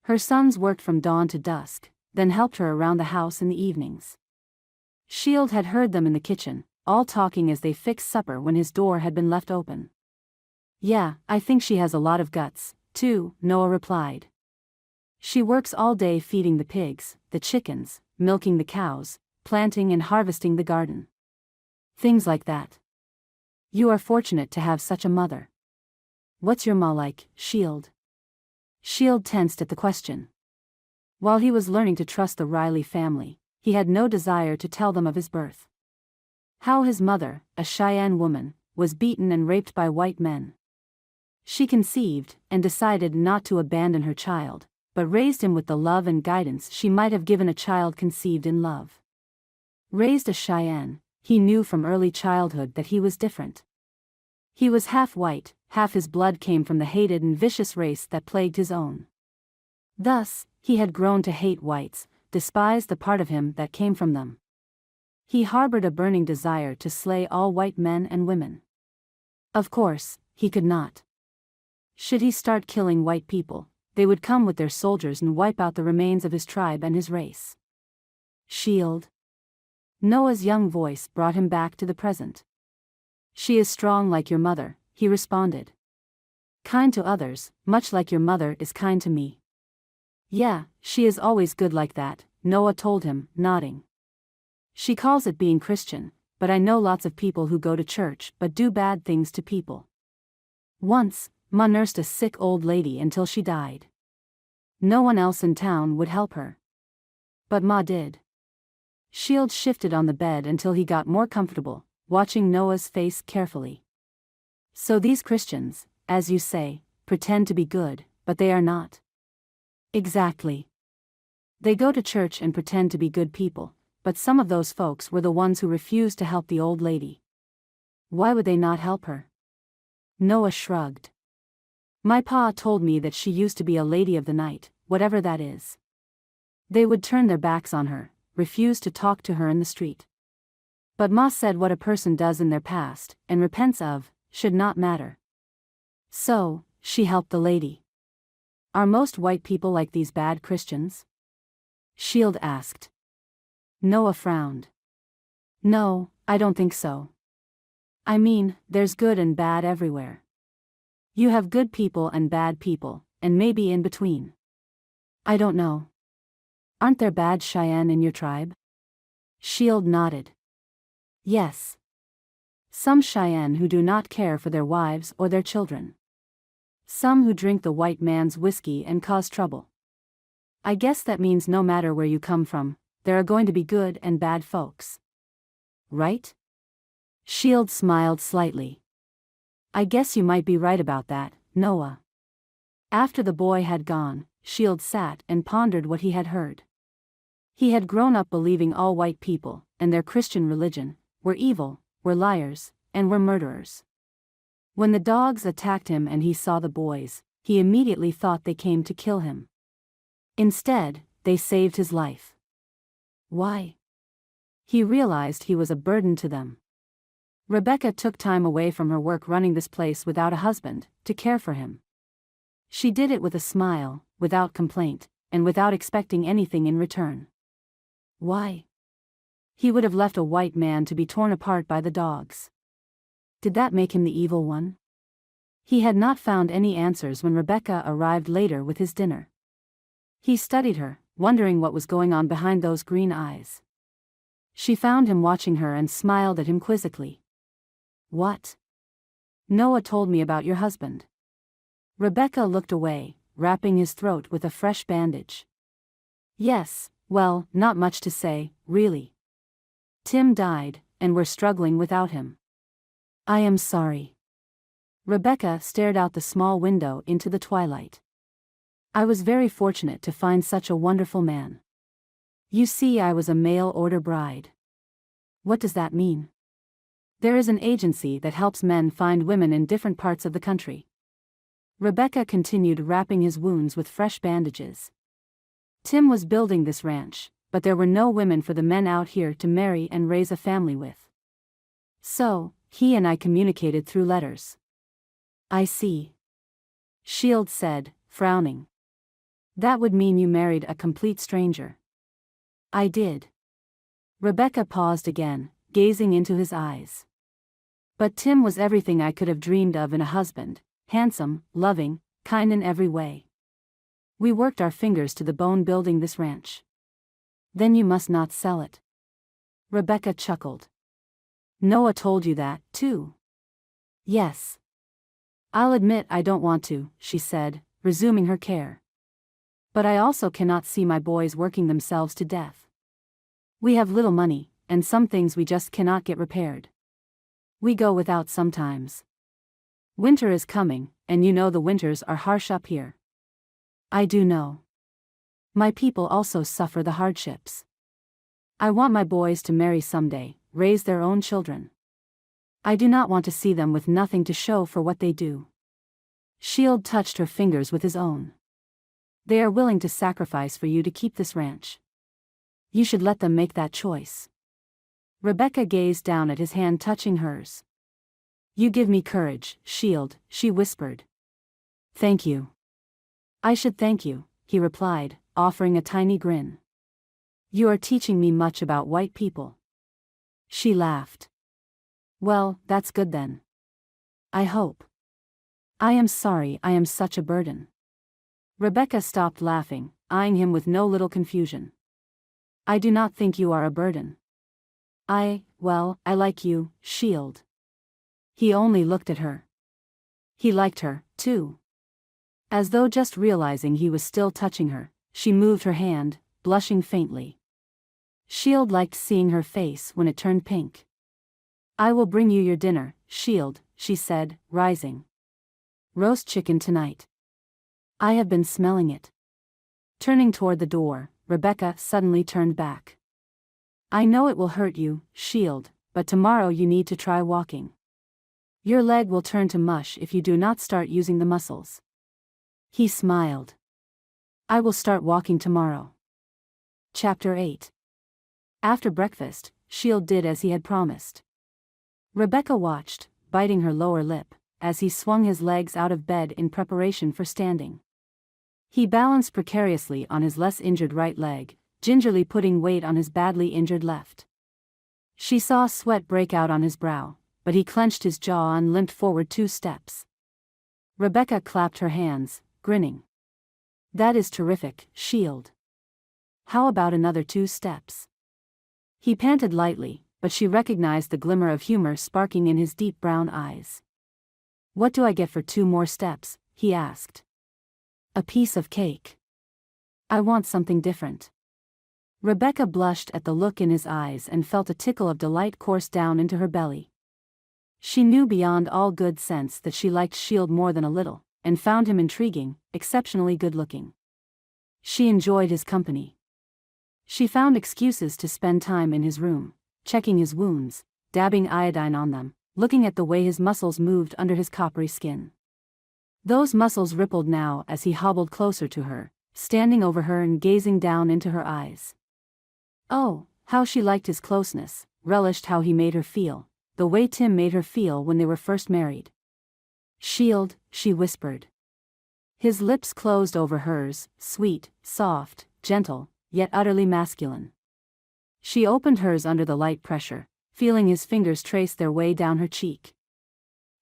Her sons worked from dawn to dusk, then helped her around the house in the evenings. Shield had heard them in the kitchen, all talking as they fixed supper when his door had been left open. Yeah, I think she has a lot of guts, too, Noah replied. She works all day feeding the pigs, the chickens, milking the cows, planting and harvesting the garden. Things like that. You are fortunate to have such a mother. What's your ma like, Shield? Shield tensed at the question. While he was learning to trust the Riley family, he had no desire to tell them of his birth. How his mother, a Cheyenne woman, was beaten and raped by white men. She conceived and decided not to abandon her child, but raised him with the love and guidance she might have given a child conceived in love. Raised a Cheyenne, he knew from early childhood that he was different. He was half white, half his blood came from the hated and vicious race that plagued his own. Thus, he had grown to hate whites, despise the part of him that came from them. He harbored a burning desire to slay all white men and women. Of course, he could not. Should he start killing white people, they would come with their soldiers and wipe out the remains of his tribe and his race. Shield. Noah's young voice brought him back to the present. She is strong like your mother, he responded. Kind to others, much like your mother is kind to me. Yeah, she is always good like that, Noah told him, nodding. She calls it being Christian, but I know lots of people who go to church but do bad things to people. Once, Ma nursed a sick old lady until she died. No one else in town would help her. But Ma did. Shield shifted on the bed until he got more comfortable, watching Noah's face carefully. So these Christians, as you say, pretend to be good, but they are not. Exactly. They go to church and pretend to be good people, but some of those folks were the ones who refused to help the old lady. Why would they not help her? Noah shrugged. My pa told me that she used to be a lady of the night, whatever that is. They would turn their backs on her, refuse to talk to her in the street. But Ma said what a person does in their past, and repents of, should not matter. So, she helped the lady. Are most white people like these bad Christians? Shield asked. Noah frowned. No, I don't think so. I mean, there's good and bad everywhere. You have good people and bad people, and maybe in between. I don't know. Aren't there bad Cheyenne in your tribe? Shield nodded. Yes. Some Cheyenne who do not care for their wives or their children. Some who drink the white man's whiskey and cause trouble. I guess that means no matter where you come from, there are going to be good and bad folks. Right? Shield smiled slightly. I guess you might be right about that, Noah. After the boy had gone, Shield sat and pondered what he had heard. He had grown up believing all white people, and their Christian religion, were evil, were liars, and were murderers. When the dogs attacked him and he saw the boys, he immediately thought they came to kill him. Instead, they saved his life. Why? He realized he was a burden to them. Rebecca took time away from her work running this place without a husband, to care for him. She did it with a smile, without complaint, and without expecting anything in return. Why? He would have left a white man to be torn apart by the dogs. Did that make him the evil one? He had not found any answers when Rebecca arrived later with his dinner. He studied her, wondering what was going on behind those green eyes. She found him watching her and smiled at him quizzically. What? Noah told me about your husband. Rebecca looked away, wrapping his throat with a fresh bandage. Yes, well, not much to say, really. Tim died, and we're struggling without him. I am sorry. Rebecca stared out the small window into the twilight. I was very fortunate to find such a wonderful man. You see, I was a mail-order bride. What does that mean? There is an agency that helps men find women in different parts of the country. Rebecca continued wrapping his wounds with fresh bandages. Tim was building this ranch, but there were no women for the men out here to marry and raise a family with. So, he and I communicated through letters. I see. Shield said, frowning. That would mean you married a complete stranger. I did. Rebecca paused again, gazing into his eyes. But Tim was everything I could have dreamed of in a husband, handsome, loving, kind in every way. We worked our fingers to the bone building this ranch. Then you must not sell it. Rebecca chuckled. Noah told you that, too. Yes. I'll admit I don't want to, she said, resuming her care. But I also cannot see my boys working themselves to death. We have little money, and some things we just cannot get repaired. We go without sometimes. Winter is coming, and you know the winters are harsh up here. I do know. My people also suffer the hardships. I want my boys to marry someday, raise their own children. I do not want to see them with nothing to show for what they do. Shield touched her fingers with his own. They are willing to sacrifice for you to keep this ranch. You should let them make that choice. Rebecca gazed down at his hand touching hers. You give me courage, Shield, she whispered. Thank you. I should thank you, he replied, offering a tiny grin. You are teaching me much about white people. She laughed. Well, that's good then. I hope. I am sorry I am such a burden. Rebecca stopped laughing, eyeing him with no little confusion. I do not think you are a burden. I like you, Shield. He only looked at her. He liked her, too. As though just realizing he was still touching her, she moved her hand, blushing faintly. Shield liked seeing her face when it turned pink. I will bring you your dinner, Shield, she said, rising. Roast chicken tonight. I have been smelling it. Turning toward the door, Rebecca suddenly turned back. I know it will hurt you, Shield, but tomorrow you need to try walking. Your leg will turn to mush if you do not start using the muscles. He smiled. I will start walking tomorrow. Chapter 8. After breakfast, Shield did as he had promised. Rebecca watched, biting her lower lip, as he swung his legs out of bed in preparation for standing. He balanced precariously on his less injured right leg, gingerly putting weight on his badly injured left. She saw sweat break out on his brow, but he clenched his jaw and limped forward 2 steps. Rebecca clapped her hands, grinning. That is terrific, Shield. How about another 2 steps? He panted lightly, but she recognized the glimmer of humor sparking in his deep brown eyes. What do I get for 2 more steps? He asked. A piece of cake. I want something different. Rebecca blushed at the look in his eyes and felt a tickle of delight course down into her belly. She knew beyond all good sense that she liked Shield more than a little, and found him intriguing, exceptionally good-looking. She enjoyed his company. She found excuses to spend time in his room, checking his wounds, dabbing iodine on them, looking at the way his muscles moved under his coppery skin. Those muscles rippled now as he hobbled closer to her, standing over her and gazing down into her eyes. Oh, how she liked his closeness, relished how he made her feel, the way Tim made her feel when they were first married. Shield, she whispered. His lips closed over hers, sweet, soft, gentle, yet utterly masculine. She opened hers under the light pressure, feeling his fingers trace their way down her cheek.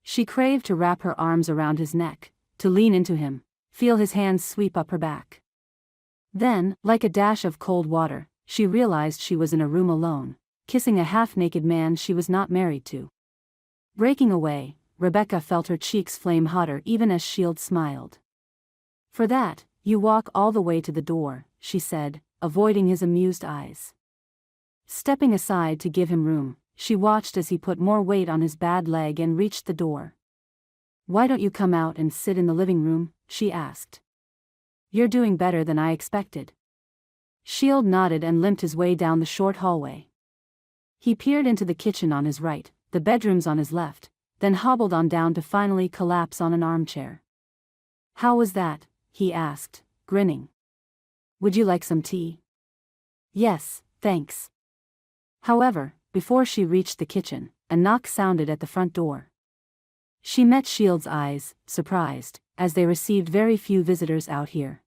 She craved to wrap her arms around his neck, to lean into him, feel his hands sweep up her back. Then, like a dash of cold water, she realized she was in a room alone, kissing a half-naked man she was not married to. Breaking away, Rebecca felt her cheeks flame hotter even as Shield smiled. "For that, you walk all the way to the door," she said, avoiding his amused eyes. Stepping aside to give him room, she watched as he put more weight on his bad leg and reached the door. "Why don't you come out and sit in the living room?" she asked. "You're doing better than I expected." Shield nodded and limped his way down the short hallway. He peered into the kitchen on his right, the bedrooms on his left, then hobbled on down to finally collapse on an armchair. "How was that?" he asked, grinning. "Would you like some tea?" "Yes, thanks." However, before she reached the kitchen, a knock sounded at the front door. She met Shield's eyes, surprised, as they received very few visitors out here.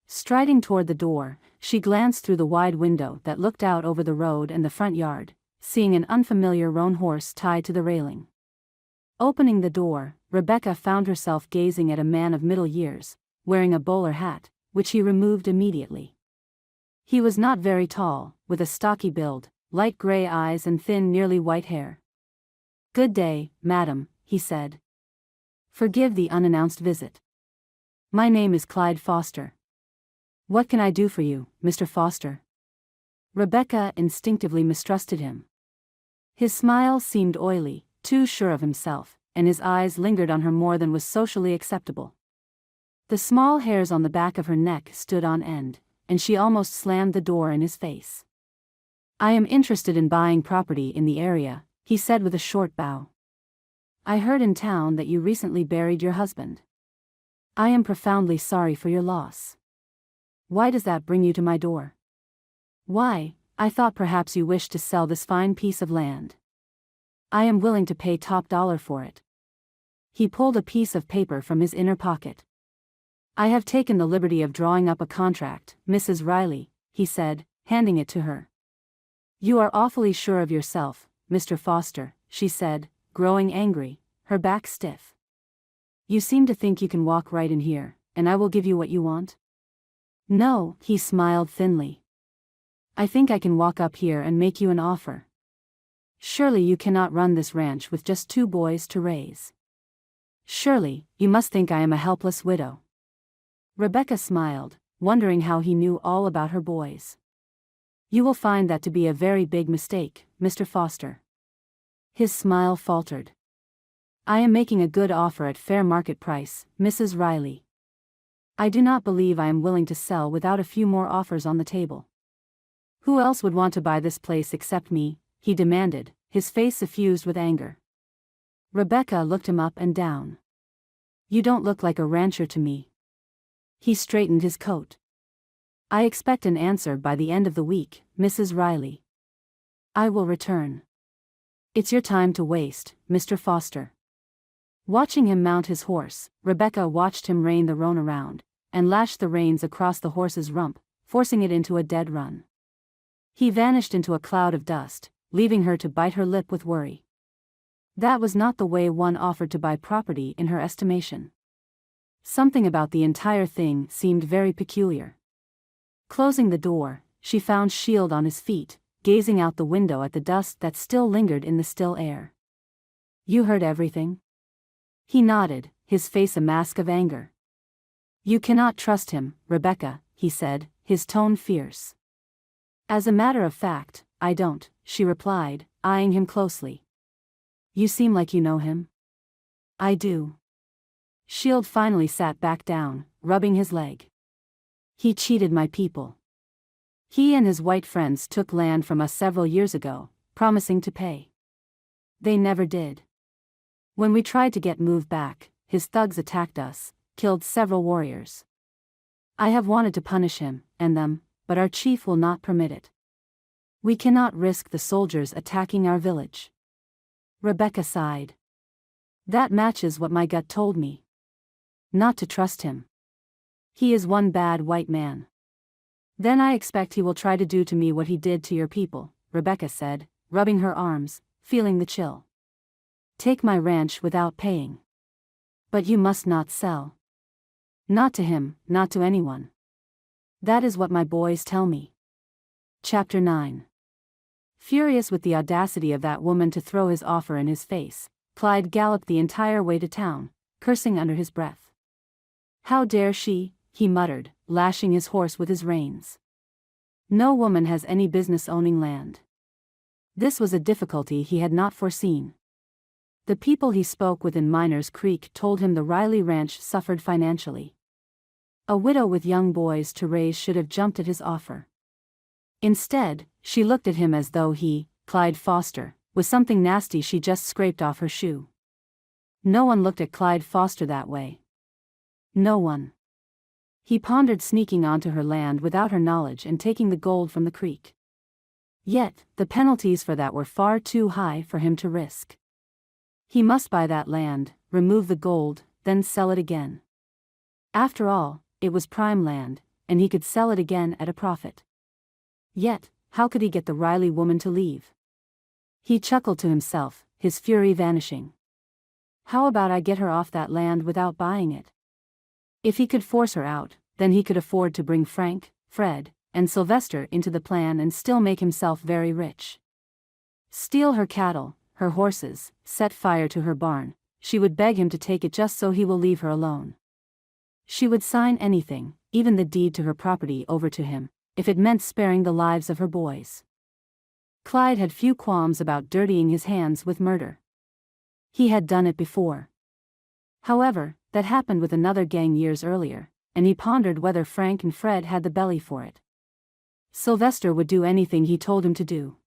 Striding toward the door, she glanced through the wide window that looked out over the road and the front yard, seeing an unfamiliar roan horse tied to the railing. Opening the door, Rebecca found herself gazing at a man of middle years, wearing a bowler hat, which he removed immediately. He was not very tall, with a stocky build, light gray eyes and thin nearly white hair. "Good day, madam," he said. "Forgive the unannounced visit. My name is Clyde Foster." "What can I do for you, Mr. Foster?" Rebecca instinctively mistrusted him. His smile seemed oily, too sure of himself, and his eyes lingered on her more than was socially acceptable. The small hairs on the back of her neck stood on end, and she almost slammed the door in his face. "I am interested in buying property in the area," he said with a short bow. "I heard in town that you recently buried your husband. I am profoundly sorry for your loss. Why does that bring you to my door?" "Why, I thought perhaps you wished to sell this fine piece of land. I am willing to pay top dollar for it." He pulled a piece of paper from his inner pocket. "I have taken the liberty of drawing up a contract, Mrs. Riley," he said, handing it to her. "You are awfully sure of yourself, Mr. Foster," she said, growing angry, her back stiff. "You seem to think you can walk right in here, and I will give you what you want?" "No," he smiled thinly. "I think I can walk up here and make you an offer. Surely you cannot run this ranch with just 2 boys to raise. Surely, you must think I am a helpless widow." Rebecca smiled, wondering how he knew all about her boys. "You will find that to be a very big mistake, Mr. Foster." His smile faltered. "I am making a good offer at fair market price, Mrs. Riley. I do not believe I am willing to sell without a few more offers on the table." "Who else would want to buy this place except me?" he demanded, his face suffused with anger. Rebecca looked him up and down. "You don't look like a rancher to me." He straightened his coat. "I expect an answer by the end of the week, Mrs. Riley. I will return." "It's your time to waste, Mr. Foster." Watching him mount his horse, Rebecca watched him rein the roan around, and lash the reins across the horse's rump, forcing it into a dead run. He vanished into a cloud of dust, leaving her to bite her lip with worry. That was not the way one offered to buy property in her estimation. Something about the entire thing seemed very peculiar. Closing the door, she found Shield on his feet, gazing out the window at the dust that still lingered in the still air. "You heard everything?" He nodded, his face a mask of anger. "You cannot trust him, Rebecca," he said, his tone fierce. "As a matter of fact, I don't," she replied, eyeing him closely. "You seem like you know him." "I do." Shield finally sat back down, rubbing his leg. "He cheated my people. He and his white friends took land from us several years ago, promising to pay. They never did. When we tried to get moved back, his thugs attacked us, killed several warriors. I have wanted to punish him, and them, but our chief will not permit it. We cannot risk the soldiers attacking our village." Rebecca sighed. "That matches what my gut told me. Not to trust him. He is one bad white man." "Then I expect he will try to do to me what he did to your people," Rebecca said, rubbing her arms, feeling the chill. "Take my ranch without paying. But you must not sell. Not to him, not to anyone." That is what my boys tell me. Chapter 9. Furious with the audacity of that woman to throw his offer in his face, Clyde galloped the entire way to town, cursing under his breath. How dare she, he muttered, lashing his horse with his reins. No woman has any business owning land. This was a difficulty he had not foreseen. The people he spoke with in Miners Creek told him the Riley Ranch suffered financially. A widow with young boys to raise should have jumped at his offer. Instead, she looked at him as though he, Clyde Foster, was something nasty she just scraped off her shoe. No one looked at Clyde Foster that way. No one. He pondered sneaking onto her land without her knowledge and taking the gold from the creek. Yet, the penalties for that were far too high for him to risk. He must buy that land, remove the gold, then sell it again. After all, it was prime land, and he could sell it again at a profit. Yet, how could he get the Riley woman to leave? He chuckled to himself, his fury vanishing. How about I get her off that land without buying it? If he could force her out, then he could afford to bring Frank, Fred, and Sylvester into the plan and still make himself very rich. Steal her cattle, her horses, set fire to her barn, she would beg him to take it just so he will leave her alone. She would sign anything, even the deed to her property over to him, if it meant sparing the lives of her boys. Clyde had few qualms about dirtying his hands with murder. He had done it before. However, that happened with another gang years earlier, and he pondered whether Frank and Fred had the belly for it. Sylvester would do anything he told him to do.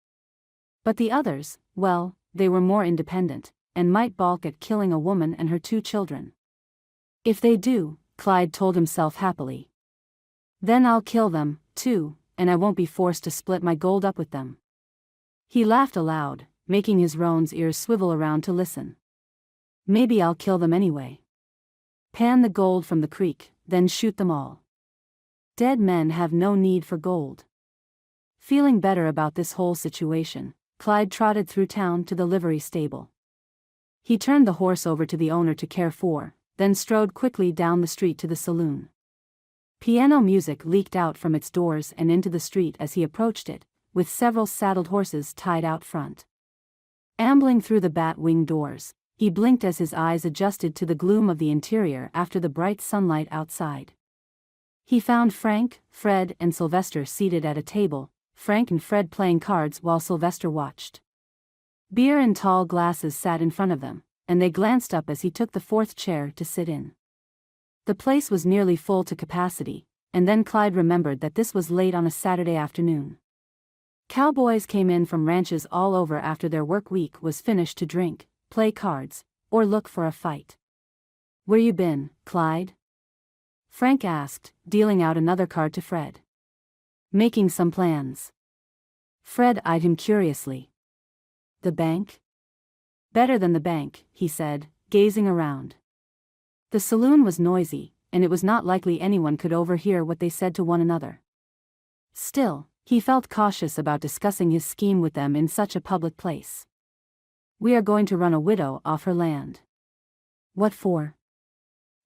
But the others, well, they were more independent, and might balk at killing a woman and her 2 children. If they do, Clyde told himself happily, then I'll kill them, too, and I won't be forced to split my gold up with them. He laughed aloud, making his roan's ears swivel around to listen. Maybe I'll kill them anyway. Pan the gold from the creek, then shoot them all. Dead men have no need for gold. Feeling better about this whole situation, Clyde trotted through town to the livery stable. He turned the horse over to the owner to care for, then strode quickly down the street to the saloon. Piano music leaked out from its doors and into the street as he approached it, with several saddled horses tied out front. Ambling through the bat-wing doors, he blinked as his eyes adjusted to the gloom of the interior after the bright sunlight outside. He found Frank, Fred, and Sylvester seated at a table, Frank and Fred playing cards while Sylvester watched. Beer in tall glasses sat in front of them, and they glanced up as he took the 4th chair to sit in. The place was nearly full to capacity, and then Clyde remembered that this was late on a Saturday afternoon. Cowboys came in from ranches all over after their work week was finished to drink, play cards, or look for a fight. Where you been, Clyde? Frank asked, dealing out another card to Fred. Making some plans. Fred eyed him curiously. The bank? Better than the bank, he said, gazing around. The saloon was noisy, and it was not likely anyone could overhear what they said to one another. Still, he felt cautious about discussing his scheme with them in such a public place. We are going to run a widow off her land. What for?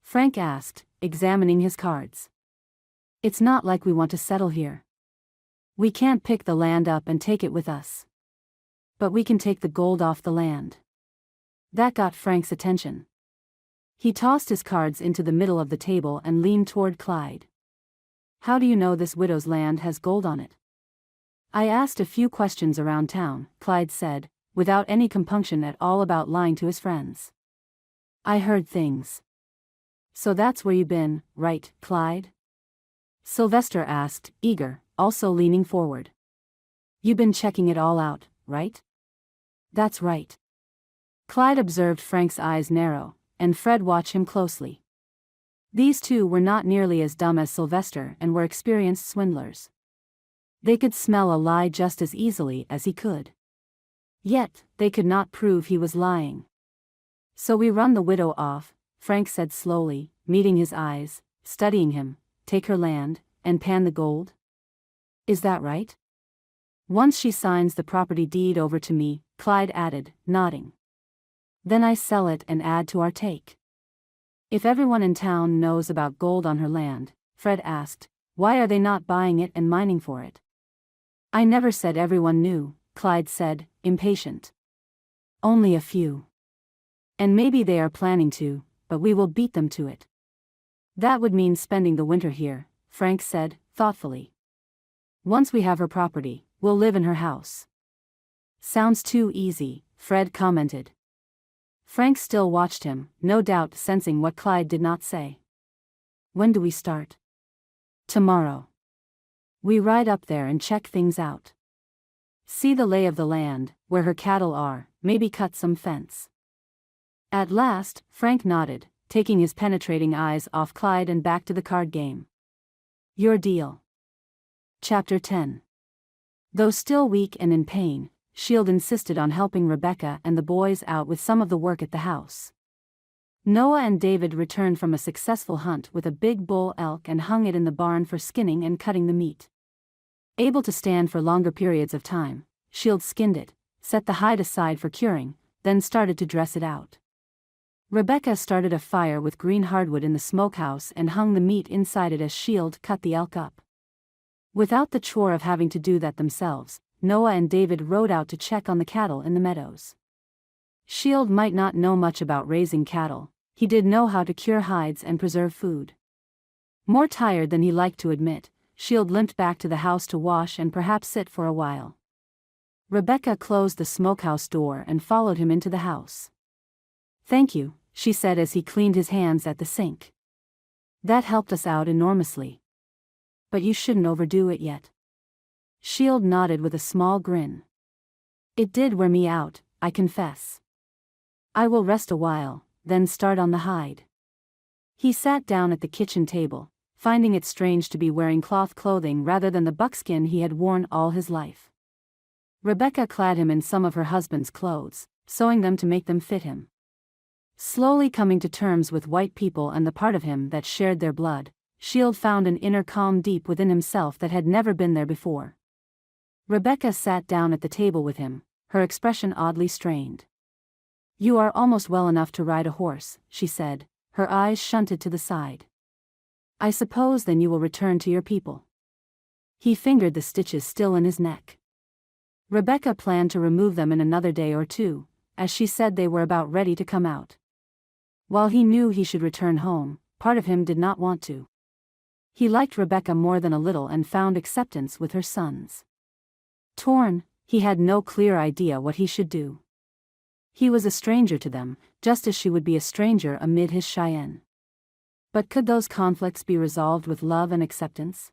Frank asked, examining his cards. It's not like we want to settle here. We can't pick the land up and take it with us. But we can take the gold off the land. That got Frank's attention. He tossed his cards into the middle of the table and leaned toward Clyde. How do you know this widow's land has gold on it? I asked a few questions around town, Clyde said, without any compunction at all about lying to his friends. I heard things. So that's where you been, right, Clyde? Sylvester asked, eager, also leaning forward. You been checking it all out, right? That's right. Clyde observed Frank's eyes narrow, and Fred watched him closely. These two were not nearly as dumb as Sylvester and were experienced swindlers. They could smell a lie just as easily as he could. Yet, they could not prove he was lying. So we run the widow off, Frank said slowly, meeting his eyes, studying him, take her land, and pan the gold? Is that right? Once she signs the property deed over to me, Clyde added, nodding. Then I sell it and add to our take. If everyone in town knows about gold on her land, Fred asked, Why are they not buying it and mining for it? I never said everyone knew, Clyde said, impatient. Only a few. And maybe they are planning to, but we will beat them to it. That would mean spending the winter here, Frank said, thoughtfully. Once we have her property, we'll live in her house. Sounds too easy, Fred commented. Frank still watched him, no doubt sensing what Clyde did not say. When do we start? Tomorrow. We ride up there and check things out. See the lay of the land, where her cattle are, maybe cut some fence. At last, Frank nodded, taking his penetrating eyes off Clyde and back to the card game. Your deal. Chapter 10. Though still weak and in pain, Shield insisted on helping Rebecca and the boys out with some of the work at the house. Noah and David returned from a successful hunt with a big bull elk and hung it in the barn for skinning and cutting the meat. Able to stand for longer periods of time, Shield skinned it, set the hide aside for curing, then started to dress it out. Rebecca started a fire with green hardwood in the smokehouse and hung the meat inside it as Shield cut the elk up. Without the chore of having to do that themselves, Noah and David rode out to check on the cattle in the meadows. Shield might not know much about raising cattle, he did know how to cure hides and preserve food. More tired than he liked to admit, Shield limped back to the house to wash and perhaps sit for a while. Rebecca closed the smokehouse door and followed him into the house. Thank you, she said as he cleaned his hands at the sink. That helped us out enormously. But you shouldn't overdo it yet. Shield nodded with a small grin. It did wear me out, I confess. I will rest a while, then start on the hide. He sat down at the kitchen table, finding it strange to be wearing cloth clothing rather than the buckskin he had worn all his life. Rebecca clad him in some of her husband's clothes, sewing them to make them fit him. Slowly coming to terms with white people and the part of him that shared their blood, Shield found an inner calm deep within himself that had never been there before. Rebecca sat down at the table with him, her expression oddly strained. You are almost well enough to ride a horse, she said, her eyes shunted to the side. I suppose then you will return to your people. He fingered the stitches still in his neck. Rebecca planned to remove them in another day or two, as she said they were about ready to come out. While he knew he should return home, part of him did not want to. He liked Rebecca more than a little and found acceptance with her sons. Torn, he had no clear idea what he should do. He was a stranger to them, just as she would be a stranger amid his Cheyenne. But could those conflicts be resolved with love and acceptance?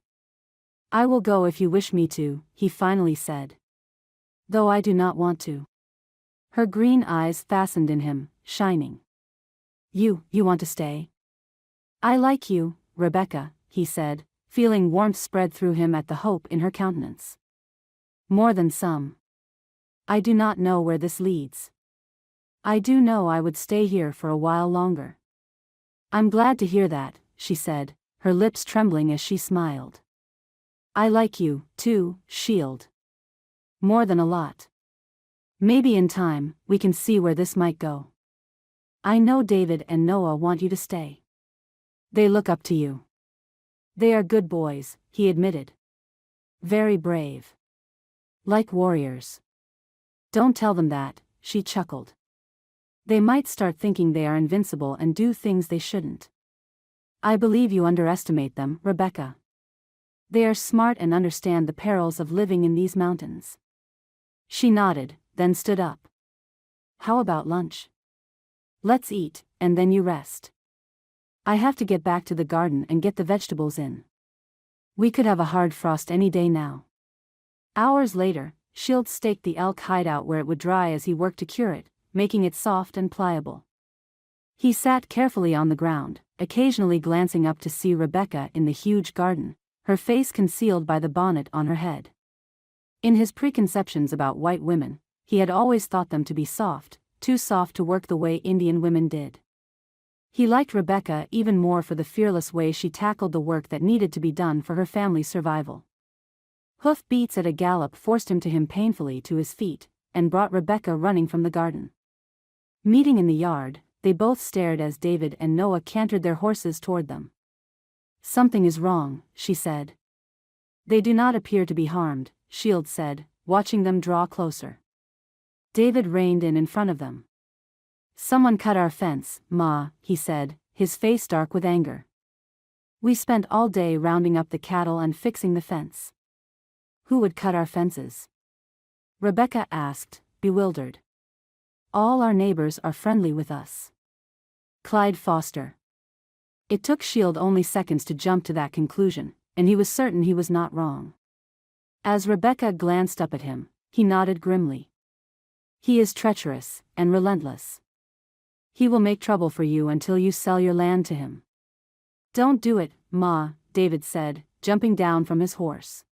I will go if you wish me to, he finally said. Though I do not want to. Her green eyes fastened in him, shining. You want to stay? I like you, Rebecca, he said, feeling warmth spread through him at the hope in her countenance. More than some. I do not know where this leads. I do know I would stay here for a while longer. I'm glad to hear that, she said, her lips trembling as she smiled. I like you, too, Shield. More than a lot. Maybe in time, we can see where this might go. I know David and Noah want you to stay. They look up to you. They are good boys, he admitted. Very brave. Like warriors. Don't tell them that, she chuckled. They might start thinking they are invincible and do things they shouldn't. I believe you underestimate them, Rebecca. They are smart and understand the perils of living in these mountains. She nodded, then stood up. How about lunch? Let's eat, and then you rest. I have to get back to the garden and get the vegetables in. We could have a hard frost any day now. Hours later, Shield staked the elk hide out where it would dry as he worked to cure it, making it soft and pliable. He sat carefully on the ground, occasionally glancing up to see Rebecca in the huge garden, her face concealed by the bonnet on her head. In his preconceptions about white women, he had always thought them to be soft, too soft to work the way Indian women did. He liked Rebecca even more for the fearless way she tackled the work that needed to be done for her family's survival. Hoof beats at a gallop forced him painfully to his feet, and brought Rebecca running from the garden. Meeting in the yard, they both stared as David and Noah cantered their horses toward them. Something is wrong, she said. They do not appear to be harmed, Shield said, watching them draw closer. David reined in front of them. Someone cut our fence, Ma, he said, his face dark with anger. We spent all day rounding up the cattle and fixing the fence. Who would cut our fences? Rebecca asked, bewildered. All our neighbors are friendly with us. Clyde Foster. It took Shield only seconds to jump to that conclusion, and he was certain he was not wrong. As Rebecca glanced up at him, he nodded grimly. He is treacherous and relentless. He will make trouble for you until you sell your land to him. Don't do it, Ma, David said, jumping down from his horse.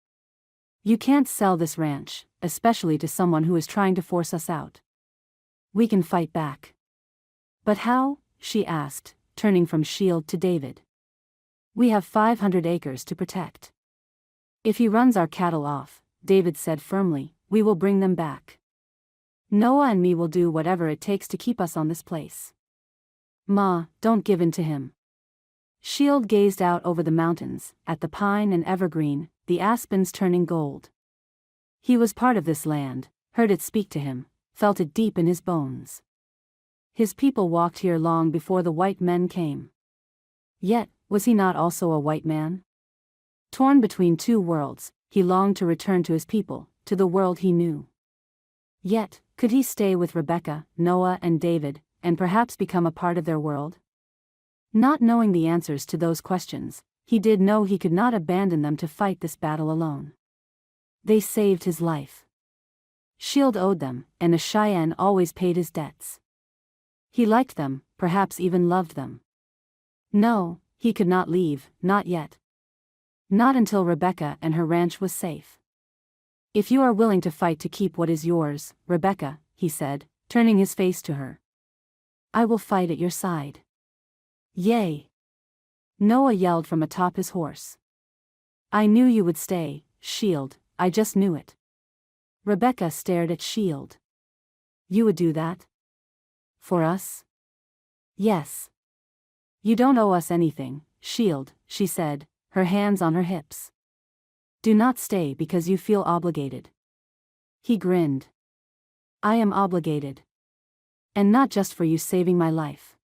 You can't sell this ranch, especially to someone who is trying to force us out. We can fight back. But how? She asked, turning from Shield to David. We have 500 acres to protect. If he runs our cattle off, David said firmly, we will bring them back. Noah and me will do whatever it takes to keep us on this place. Ma, don't give in to him. Shield gazed out over the mountains, at the pine and evergreen, the aspens turning gold. He was part of this land, heard it speak to him, felt it deep in his bones. His people walked here long before the white men came. Yet, was he not also a white man? Torn between two worlds, he longed to return to his people, to the world he knew. Yet, could he stay with Rebecca, Noah and David, and perhaps become a part of their world? Not knowing the answers to those questions, he did know he could not abandon them to fight this battle alone. They saved his life. Shield owed them, and the Cheyenne always paid his debts. He liked them, perhaps even loved them. No, he could not leave, not yet. Not until Rebecca and her ranch was safe. If you are willing to fight to keep what is yours, Rebecca, he said, turning his face to her. I will fight at your side. Yay! Noah yelled from atop his horse. I knew you would stay, Shield, I just knew it. Rebecca stared at Shield. You would do that? For us? Yes. You don't owe us anything, Shield, she said, her hands on her hips. Do not stay because you feel obligated. He grinned. I am obligated. And not just for you saving my life.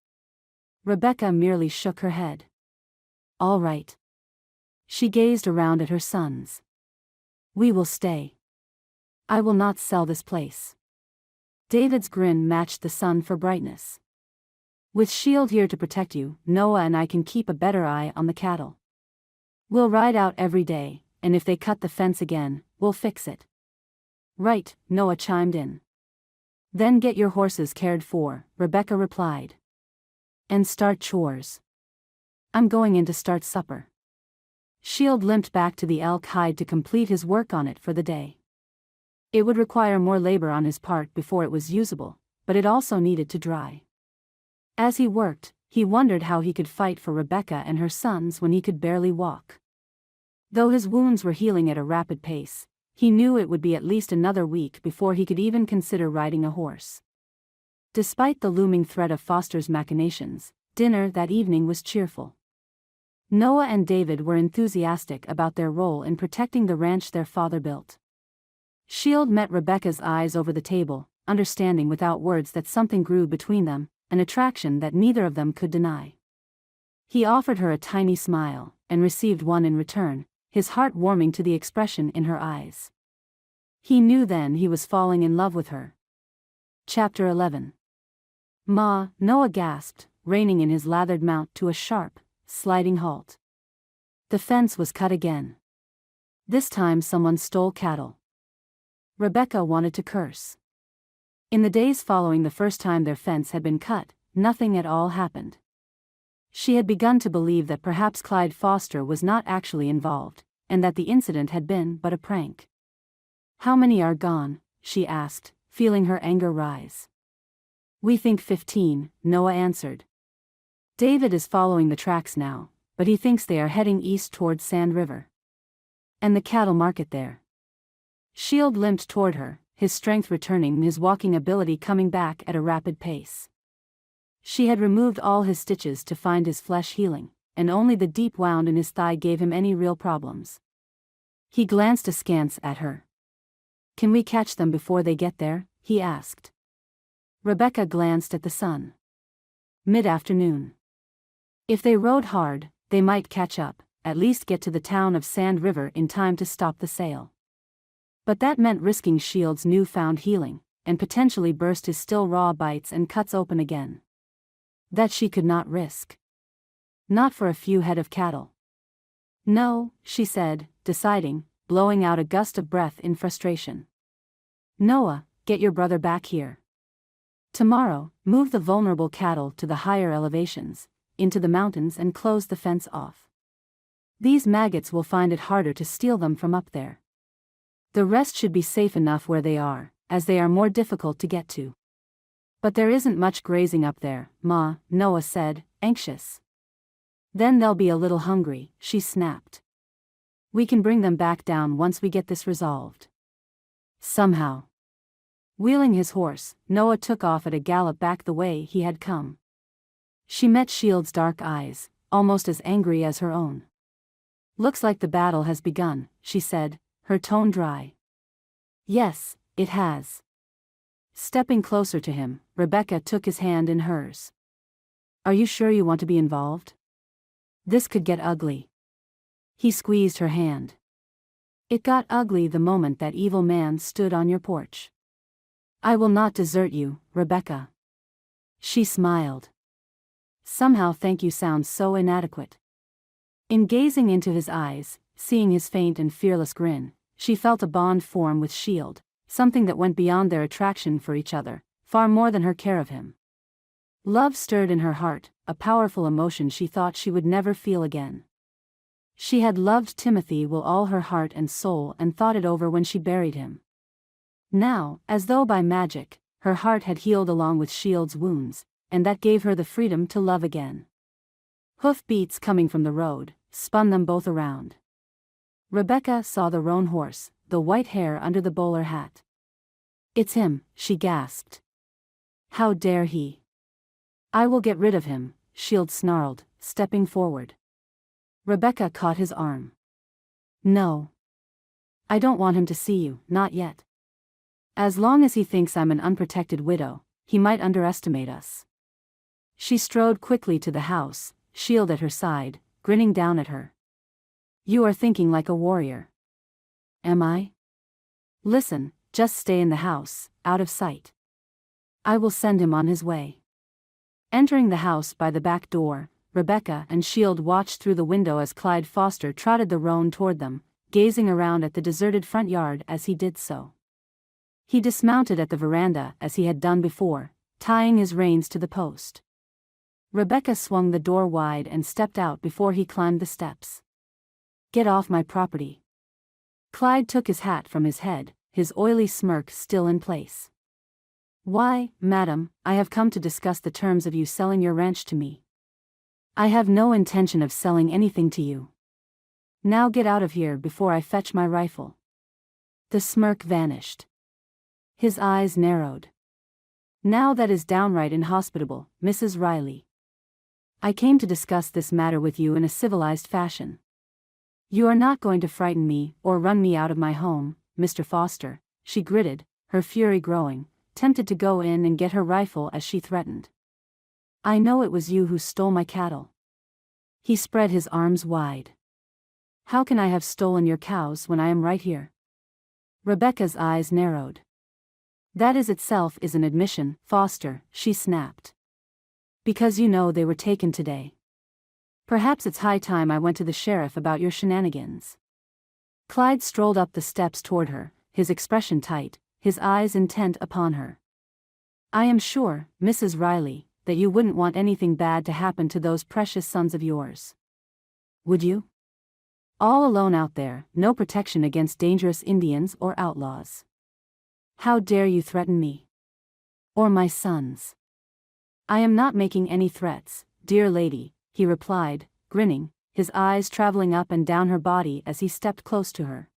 Rebecca merely shook her head. All right. She gazed around at her sons. We will stay. I will not sell this place. David's grin matched the sun for brightness. With Shield here to protect you, Noah and I can keep a better eye on the cattle. We'll ride out every day, and if they cut the fence again, we'll fix it. Right, Noah chimed in. Then get your horses cared for, Rebecca replied. And start chores. I'm going in to start supper. Shield limped back to the elk hide to complete his work on it for the day. It would require more labor on his part before it was usable, but it also needed to dry. As he worked, he wondered how he could fight for Rebecca and her sons when he could barely walk. Though his wounds were healing at a rapid pace, he knew it would be at least another week before he could even consider riding a horse. Despite the looming threat of Foster's machinations, dinner that evening was cheerful. Noah and David were enthusiastic about their role in protecting the ranch their father built. Shield met Rebecca's eyes over the table, understanding without words that something grew between them, an attraction that neither of them could deny. He offered her a tiny smile, and received one in return, his heart warming to the expression in her eyes. He knew then he was falling in love with her. Chapter 11. Ma, Noah gasped, reining in his lathered mount to a sharp, sliding halt. The fence was cut again. This time someone stole cattle. Rebecca wanted to curse. In the days following the first time their fence had been cut, nothing at all happened. She had begun to believe that perhaps Clyde Foster was not actually involved, and that the incident had been but a prank. How many are gone? She asked, feeling her anger rise. We think 15, Noah answered. David is following the tracks now, but he thinks they are heading east towards Sand River. And the cattle market there. Shield limped toward her, his strength returning and his walking ability coming back at a rapid pace. She had removed all his stitches to find his flesh healing, and only the deep wound in his thigh gave him any real problems. He glanced askance at her. Can we catch them before they get there? He asked. Rebecca glanced at the sun. Mid-afternoon. If they rode hard, they might catch up, at least get to the town of Sand River in time to stop the sale. But that meant risking Shield's newfound healing, and potentially burst his still raw bites and cuts open again. That she could not risk. Not for a few head of cattle. No, she said, deciding, blowing out a gust of breath in frustration. Noah, get your brother back here. Tomorrow, move the vulnerable cattle to the higher elevations, into the mountains and close the fence off. These maggots will find it harder to steal them from up there. The rest should be safe enough where they are, as they are more difficult to get to. But there isn't much grazing up there, Ma, Noah said, anxious. Then they'll be a little hungry, she snapped. We can bring them back down once we get this resolved. Somehow. Wheeling his horse, Noah took off at a gallop back the way he had come. She met Shield's dark eyes, almost as angry as her own. Looks like the battle has begun, she said, her tone dry. Yes, it has. Stepping closer to him, Rebecca took his hand in hers. Are you sure you want to be involved? This could get ugly. He squeezed her hand. It got ugly the moment that evil man stood on your porch. I will not desert you, Rebecca. She smiled. Somehow thank you sounds so inadequate. In gazing into his eyes, seeing his faint and fearless grin, she felt a bond form with Shield, something that went beyond their attraction for each other, far more than her care of him. Love stirred in her heart, a powerful emotion she thought she would never feel again. She had loved Timothy with all her heart and soul and thought it over when she buried him. Now, as though by magic, her heart had healed along with Shield's wounds, and that gave her the freedom to love again. Hoof beats coming from the road spun them both around. Rebecca saw the roan horse, the white hair under the bowler hat. It's him, she gasped. How dare he? I will get rid of him, Shield snarled, stepping forward. Rebecca caught his arm. No. I don't want him to see you, not yet. As long as he thinks I'm an unprotected widow, he might underestimate us. She strode quickly to the house, Shield at her side, grinning down at her. You are thinking like a warrior. Am I? Listen, just stay in the house, out of sight. I will send him on his way. Entering the house by the back door, Rebecca and Shield watched through the window as Clyde Foster trotted the roan toward them, gazing around at the deserted front yard as he did so. He dismounted at the veranda as he had done before, tying his reins to the post. Rebecca swung the door wide and stepped out before he climbed the steps. Get off my property. Clyde took his hat from his head, his oily smirk still in place. Why, madam, I have come to discuss the terms of you selling your ranch to me. I have no intention of selling anything to you. Now get out of here before I fetch my rifle. The smirk vanished. His eyes narrowed. Now that is downright inhospitable, Mrs. Riley. I came to discuss this matter with you in a civilized fashion. You are not going to frighten me or run me out of my home, Mr. Foster, she gritted, her fury growing, tempted to go in and get her rifle as she threatened. I know it was you who stole my cattle. He spread his arms wide. How can I have stolen your cows when I am right here? Rebecca's eyes narrowed. That is itself is an admission, Foster, she snapped. Because you know they were taken today. Perhaps it's high time I went to the sheriff about your shenanigans. Clyde strolled up the steps toward her, his expression tight, his eyes intent upon her. I am sure, Mrs. Riley, that you wouldn't want anything bad to happen to those precious sons of yours. Would you? All alone out there, no protection against dangerous Indians or outlaws. How dare you threaten me? Or my sons? I am not making any threats, dear lady, he replied, grinning, his eyes traveling up and down her body as he stepped close to her.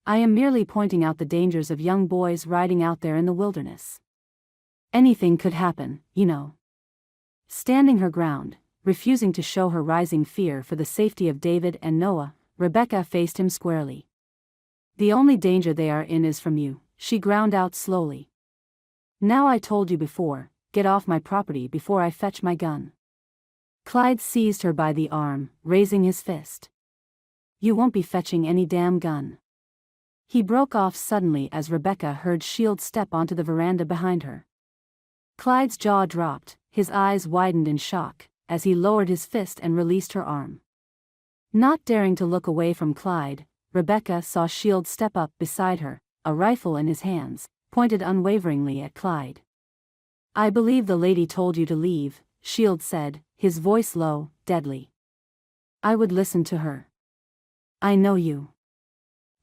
I am merely pointing out the dangers of young boys riding out there in the wilderness. Anything could happen, you know. Standing her ground, refusing to show her rising fear for the safety of David and Noah, Rebecca faced him squarely. The only danger they are in is from you, she ground out slowly. Now I told you before, get off my property before I fetch my gun. Clyde seized her by the arm, raising his fist. You won't be fetching any damn gun. He broke off suddenly as Rebecca heard Shield step onto the veranda behind her. Clyde's jaw dropped, his eyes widened in shock, as he lowered his fist and released her arm. Not daring to look away from Clyde, Rebecca saw Shield step up beside her, a rifle in his hands, pointed unwaveringly at Clyde. I believe the lady told you to leave, Shield said, his voice low, deadly. I would listen to her. I know you.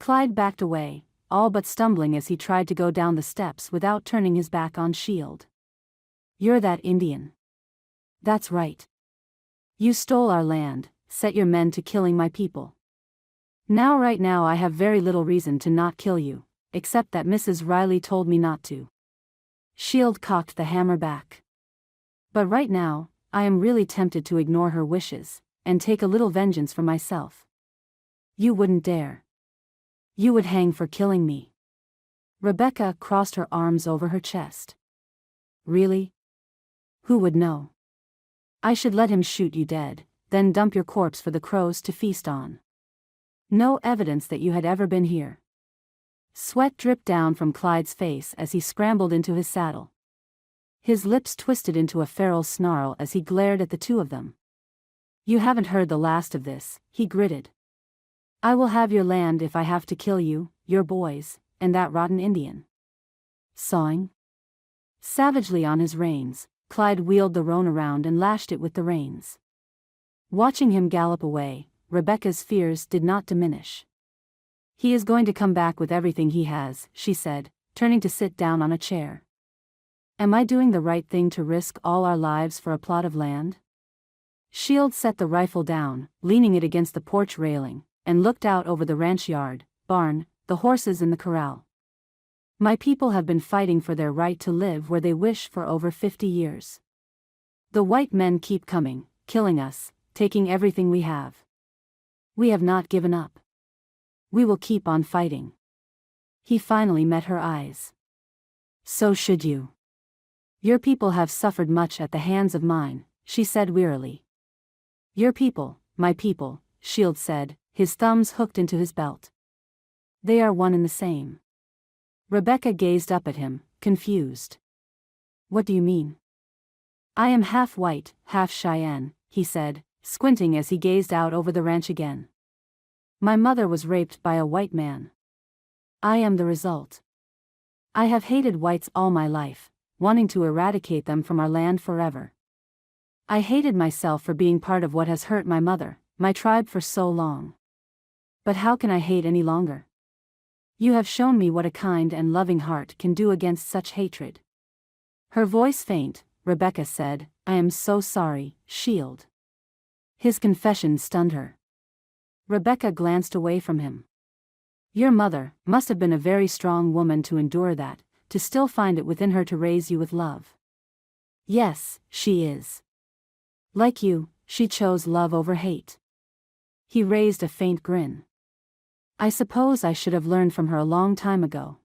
Clyde backed away, all but stumbling as he tried to go down the steps without turning his back on Shield. You're that Indian. That's right. You stole our land, set your men to killing my people. Right now I have very little reason to not kill you, except that Mrs. Riley told me not to. Shield cocked the hammer back. But right now, I am really tempted to ignore her wishes, and take a little vengeance for myself. You wouldn't dare. You would hang for killing me. Rebecca crossed her arms over her chest. Really? Who would know? I should let him shoot you dead, then dump your corpse for the crows to feast on. No evidence that you had ever been here. Sweat dripped down from Clyde's face as he scrambled into his saddle. His lips twisted into a feral snarl as he glared at the two of them. You haven't heard the last of this, he gritted. I will have your land if I have to kill you, your boys, and that rotten Indian. Sawing savagely on his reins, Clyde wheeled the roan around and lashed it with the reins. Watching him gallop away, Rebecca's fears did not diminish. He is going to come back with everything he has, she said, turning to sit down on a chair. Am I doing the right thing to risk all our lives for a plot of land? Shield set the rifle down, leaning it against the porch railing, and looked out over the ranch yard, barn, the horses in the corral. My people have been fighting for their right to live where they wish for over 50 years. The white men keep coming, killing us, taking everything we have. We have not given up. We will keep on fighting. He finally met her eyes. So should you. Your people have suffered much at the hands of mine, she said wearily. Your people, my people, Shield said, his thumbs hooked into his belt. They are one and the same. Rebecca gazed up at him, confused. What do you mean? I am half white, half Cheyenne, he said, squinting as he gazed out over the ranch again. My mother was raped by a white man. I am the result. I have hated whites all my life, wanting to eradicate them from our land forever. I hated myself for being part of what has hurt my mother, my tribe for so long. But how can I hate any longer? You have shown me what a kind and loving heart can do against such hatred. Her voice faint, Rebecca said, I am so sorry, Shield. His confession stunned her. Rebecca glanced away from him. Your mother must have been a very strong woman to endure that, to still find it within her to raise you with love. Yes, she is. Like you, she chose love over hate. He raised a faint grin. I suppose I should have learned from her a long time ago.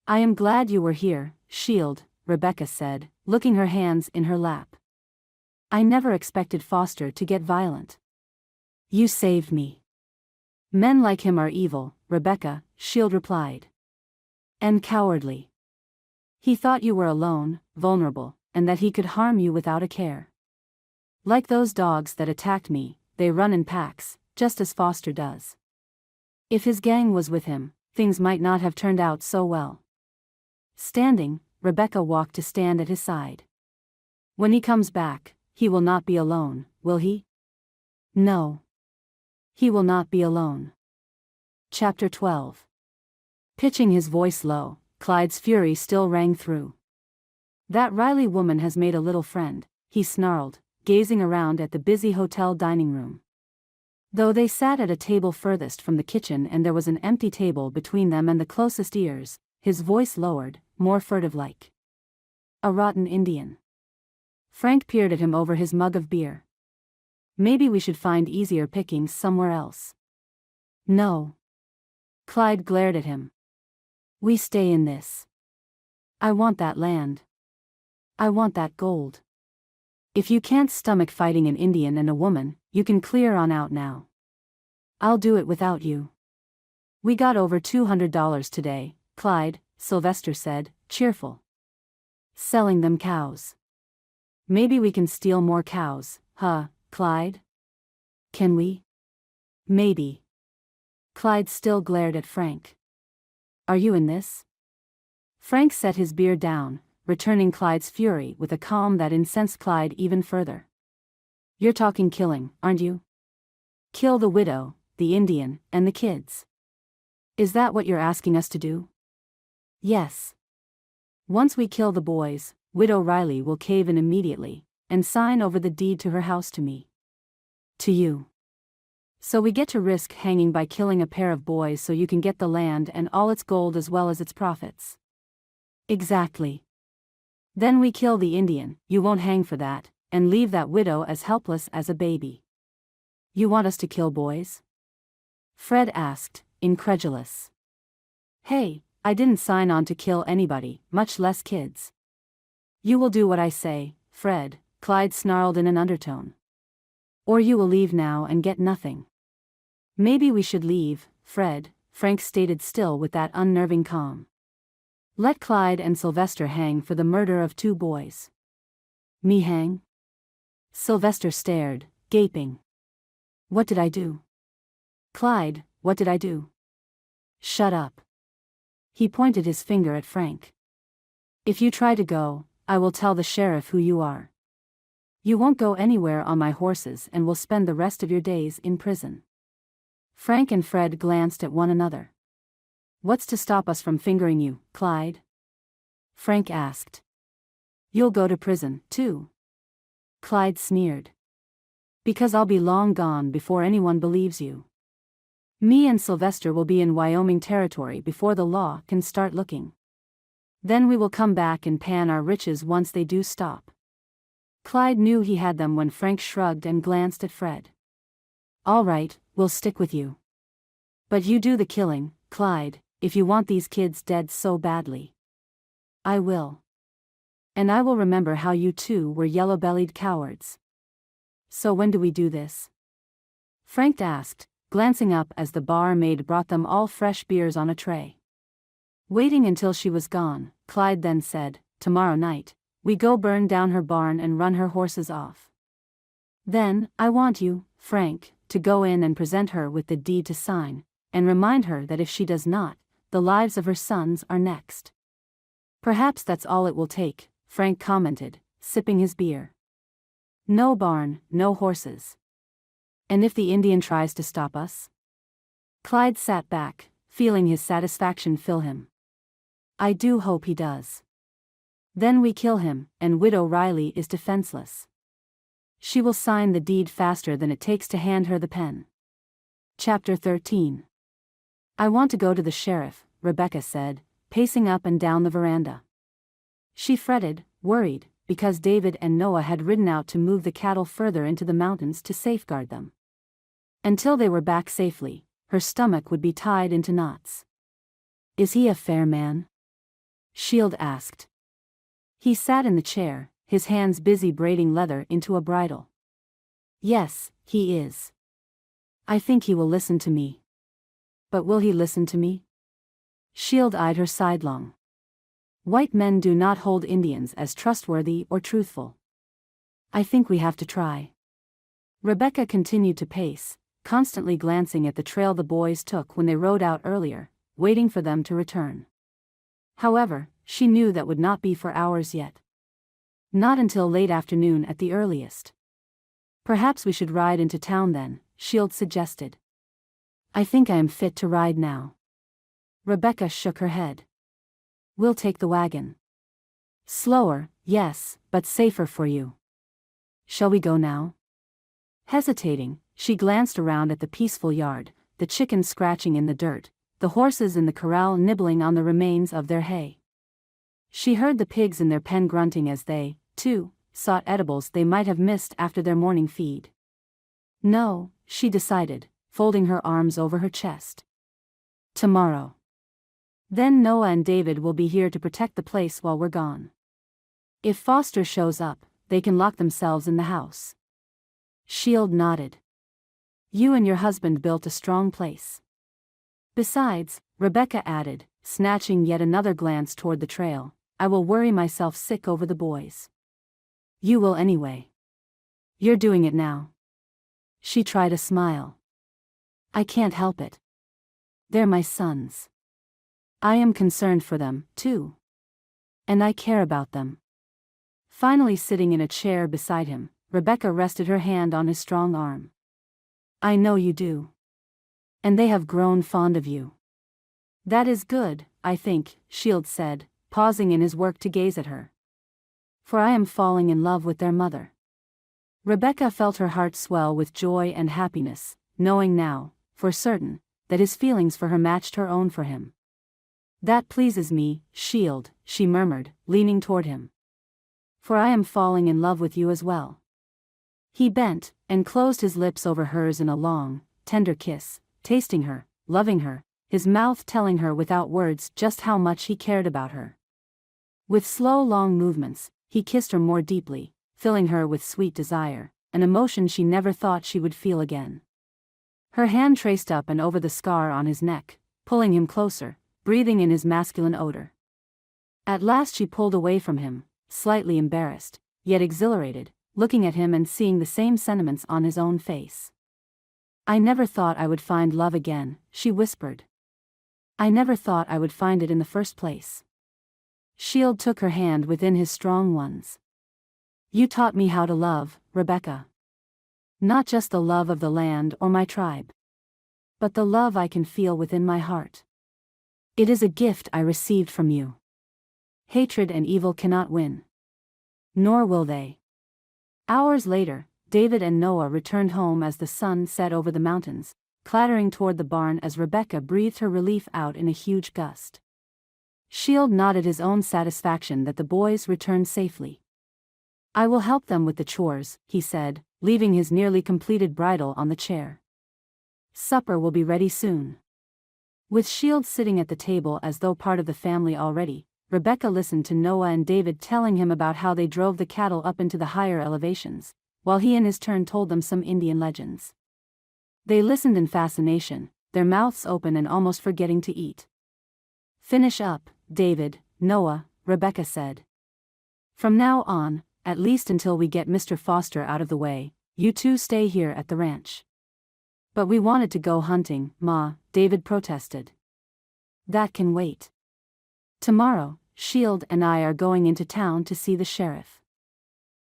I am glad you were here, Shield, Rebecca said, looking her hands in her lap. I never expected Foster to get violent. You saved me. Men like him are evil, Rebecca, Shield replied. And cowardly. He thought you were alone, vulnerable, and that he could harm you without a care. Like those dogs that attacked me, they run in packs, just as Foster does. If his gang was with him, things might not have turned out so well. Standing, Rebecca walked to stand at his side. When he comes back, he will not be alone, will he? No. He will not be alone. Chapter 12. Pitching his voice low, Clyde's fury still rang through. That Riley woman has made a little friend, he snarled, gazing around at the busy hotel dining room. Though they sat at a table furthest from the kitchen and there was an empty table between them and the closest ears, his voice lowered, more furtive-like. A rotten Indian. Frank peered at him over his mug of beer. Maybe we should find easier pickings somewhere else. No. Clyde glared at him. We stay in this. I want that land. I want that gold. If you can't stomach fighting an Indian and a woman, you can clear on out now. I'll do it without you. We got over $200 today, Clyde, Sylvester said, cheerful. Selling them cows. Maybe we can steal more cows, huh, Clyde? Can we? Maybe. Clyde still glared at Frank. Are you in this? Frank set his beer down, returning Clyde's fury with a calm that incensed Clyde even further. You're talking killing, aren't you? Kill the widow, the Indian, and the kids. Is that what you're asking us to do? Yes. Once we kill the boys, Widow Riley will cave in immediately, and sign over the deed to her house to me. To you. So we get to risk hanging by killing a pair of boys so you can get the land and all its gold as well as its profits. Exactly. Then we kill the Indian, you won't hang for that, and leave that widow as helpless as a baby. You want us to kill boys? Fred asked, incredulous. Hey, I didn't sign on to kill anybody, much less kids. You will do what I say, Fred, Clyde snarled in an undertone. Or you will leave now and get nothing. Maybe we should leave, Fred, Frank stated still with that unnerving calm. Let Clyde and Sylvester hang for the murder of 2 boys. Me hang? Sylvester stared, gaping. What did I do? Clyde, what did I do? Shut up. He pointed his finger at Frank. If you try to go, I will tell the sheriff who you are. You won't go anywhere on my horses and will spend the rest of your days in prison. Frank and Fred glanced at one another. What's to stop us from fingering you, Clyde? Frank asked. You'll go to prison, too. Clyde sneered. Because I'll be long gone before anyone believes you. Me and Sylvester will be in Wyoming territory before the law can start looking. Then we will come back and pan our riches once they do stop. Clyde knew he had them when Frank shrugged and glanced at Fred. All right, we'll stick with you. But you do the killing, Clyde, if you want these kids dead so badly. I will. And I will remember how you two were yellow-bellied cowards. So when do we do this? Frank asked, glancing up as the barmaid brought them all fresh beers on a tray. Waiting until she was gone, Clyde then said, tomorrow night, we go burn down her barn and run her horses off. Then, I want you, Frank, to go in and present her with the deed to sign, and remind her that if she does not, the lives of her sons are next. Perhaps that's all it will take, Frank commented, sipping his beer. No barn, no horses. And if the Indian tries to stop us? Clyde sat back, feeling his satisfaction fill him. I do hope he does. Then we kill him, and Widow Riley is defenseless. She will sign the deed faster than it takes to hand her the pen. Chapter 13. I want to go to the sheriff, Rebecca said, pacing up and down the veranda. She fretted, worried, because David and Noah had ridden out to move the cattle further into the mountains to safeguard them. Until they were back safely, her stomach would be tied into knots. Is he a fair man? Shield asked. He sat in the chair, his hands busy braiding leather into a bridle. Yes, he is. I think he will listen to me. But will he listen to me? Shield eyed her sidelong. White men do not hold Indians as trustworthy or truthful. I think we have to try. Rebecca continued to pace, constantly glancing at the trail the boys took when they rode out earlier, waiting for them to return. However, she knew that would not be for hours yet. Not until late afternoon at the earliest. Perhaps we should ride into town then, Shield suggested. I think I am fit to ride now. Rebecca shook her head. We'll take the wagon. Slower, yes, but safer for you. Shall we go now? Hesitating, she glanced around at the peaceful yard, the chickens scratching in the dirt, the horses in the corral nibbling on the remains of their hay. She heard the pigs in their pen grunting as they, too, sought edibles they might have missed after their morning feed. No, she decided, folding her arms over her chest. Tomorrow. Then Noah and David will be here to protect the place while we're gone. If Foster shows up, they can lock themselves in the house. Shield nodded. You and your husband built a strong place. Besides, Rebecca added, snatching yet another glance toward the trail, I will worry myself sick over the boys. You will anyway. You're doing it now. She tried a smile. I can't help it. They're my sons. I am concerned for them, too. And I care about them. Finally sitting in a chair beside him, Rebecca rested her hand on his strong arm. I know you do. And they have grown fond of you. That is good, I think, Shield said, pausing in his work to gaze at her. For I am falling in love with their mother. Rebecca felt her heart swell with joy and happiness, knowing now, for certain, that his feelings for her matched her own for him. That pleases me, Shield, she murmured, leaning toward him. For I am falling in love with you as well. He bent, and closed his lips over hers in a long, tender kiss, tasting her, loving her, his mouth telling her without words just how much he cared about her. With slow long movements, he kissed her more deeply, filling her with sweet desire, an emotion she never thought she would feel again. Her hand traced up and over the scar on his neck, pulling him closer, breathing in his masculine odor. At last she pulled away from him, slightly embarrassed, yet exhilarated, looking at him and seeing the same sentiments on his own face. I never thought I would find love again, she whispered. I never thought I would find it in the first place. Shield took her hand within his strong ones. You taught me how to love, Rebecca. Not just the love of the land or my tribe, but the love I can feel within my heart. It is a gift I received from you. Hatred and evil cannot win. Nor will they. Hours later, David and Noah returned home as the sun set over the mountains, clattering toward the barn as Rebecca breathed her relief out in a huge gust. Shield nodded his own satisfaction that the boys returned safely. I will help them with the chores, he said, leaving his nearly completed bridle on the chair. Supper will be ready soon. With Shield sitting at the table as though part of the family already, Rebecca listened to Noah and David telling him about how they drove the cattle up into the higher elevations, while he in his turn told them some Indian legends. They listened in fascination, their mouths open and almost forgetting to eat. Finish up, David, Noah, Rebecca said. From now on, at least until we get Mr. Foster out of the way, you two stay here at the ranch. But we wanted to go hunting, Ma, David protested. That can wait. Tomorrow, Shield and I are going into town to see the sheriff.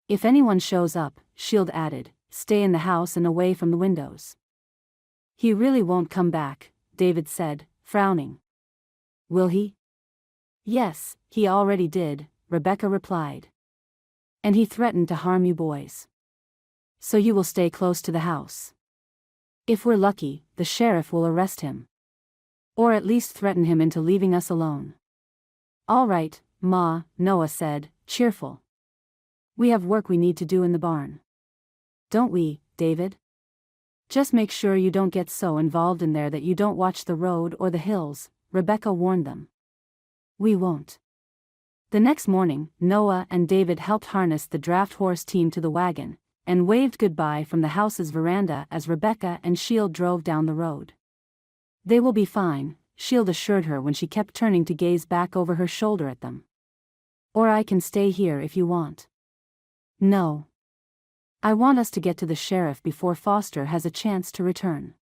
If anyone shows up, Shield added, stay in the house and away from the windows. He really won't come back, David said, frowning. Will he? Yes, he already did, Rebecca replied. And he threatened to harm you boys. So you will stay close to the house. If we're lucky, the sheriff will arrest him. Or at least threaten him into leaving us alone. All right, Ma, Noah said, cheerful. We have work we need to do in the barn. Don't we, David? Just make sure you don't get so involved in there that you don't watch the road or the hills, Rebecca warned them. We won't. The next morning, Noah and David helped harness the draft horse team to the wagon, and waved goodbye from the house's veranda as Rebecca and Shield drove down the road. They will be fine, Shield assured her when she kept turning to gaze back over her shoulder at them. Or I can stay here if you want. No. I want us to get to the sheriff before Foster has a chance to return.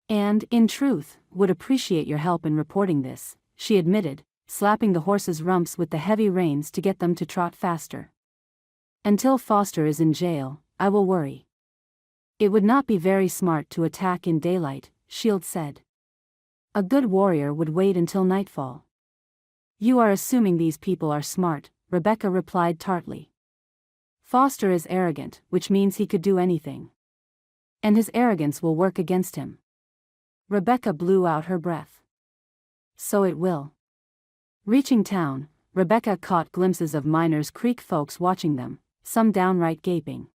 And, in truth, would appreciate your help in reporting this, she admitted, slapping the horses' rumps with the heavy reins to get them to trot faster. Until Foster is in jail, I will worry. It would not be very smart to attack in daylight, Shield said. A good warrior would wait until nightfall. You are assuming these people are smart, Rebecca replied tartly. Foster is arrogant, which means he could do anything. And his arrogance will work against him. Rebecca blew out her breath. So it will. Reaching town, Rebecca caught glimpses of Miners Creek folks watching them, some downright gaping.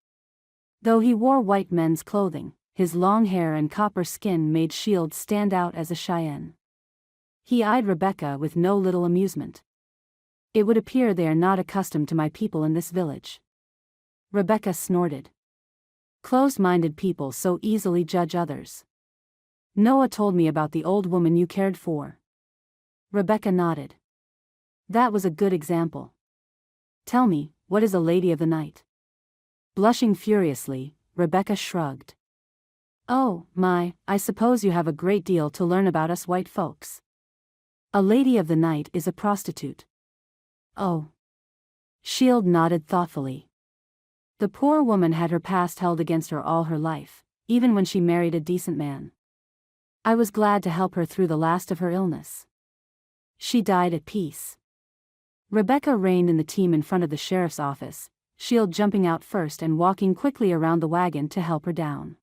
Though he wore white men's clothing, his long hair and copper skin made Shield stand out as a Cheyenne. He eyed Rebecca with no little amusement. It would appear they are not accustomed to my people in this village. Rebecca snorted. Closed-minded people so easily judge others. Noah told me about the old woman you cared for. Rebecca nodded. That was a good example. Tell me, what is a lady of the night? Blushing furiously, Rebecca shrugged. Oh, my, I suppose you have a great deal to learn about us white folks. A lady of the night is a prostitute. Oh. Shield nodded thoughtfully. The poor woman had her past held against her all her life, even when she married a decent man. I was glad to help her through the last of her illness. She died at peace. Rebecca reined in the team in front of the sheriff's office, Shield jumping out first and walking quickly around the wagon to help her down.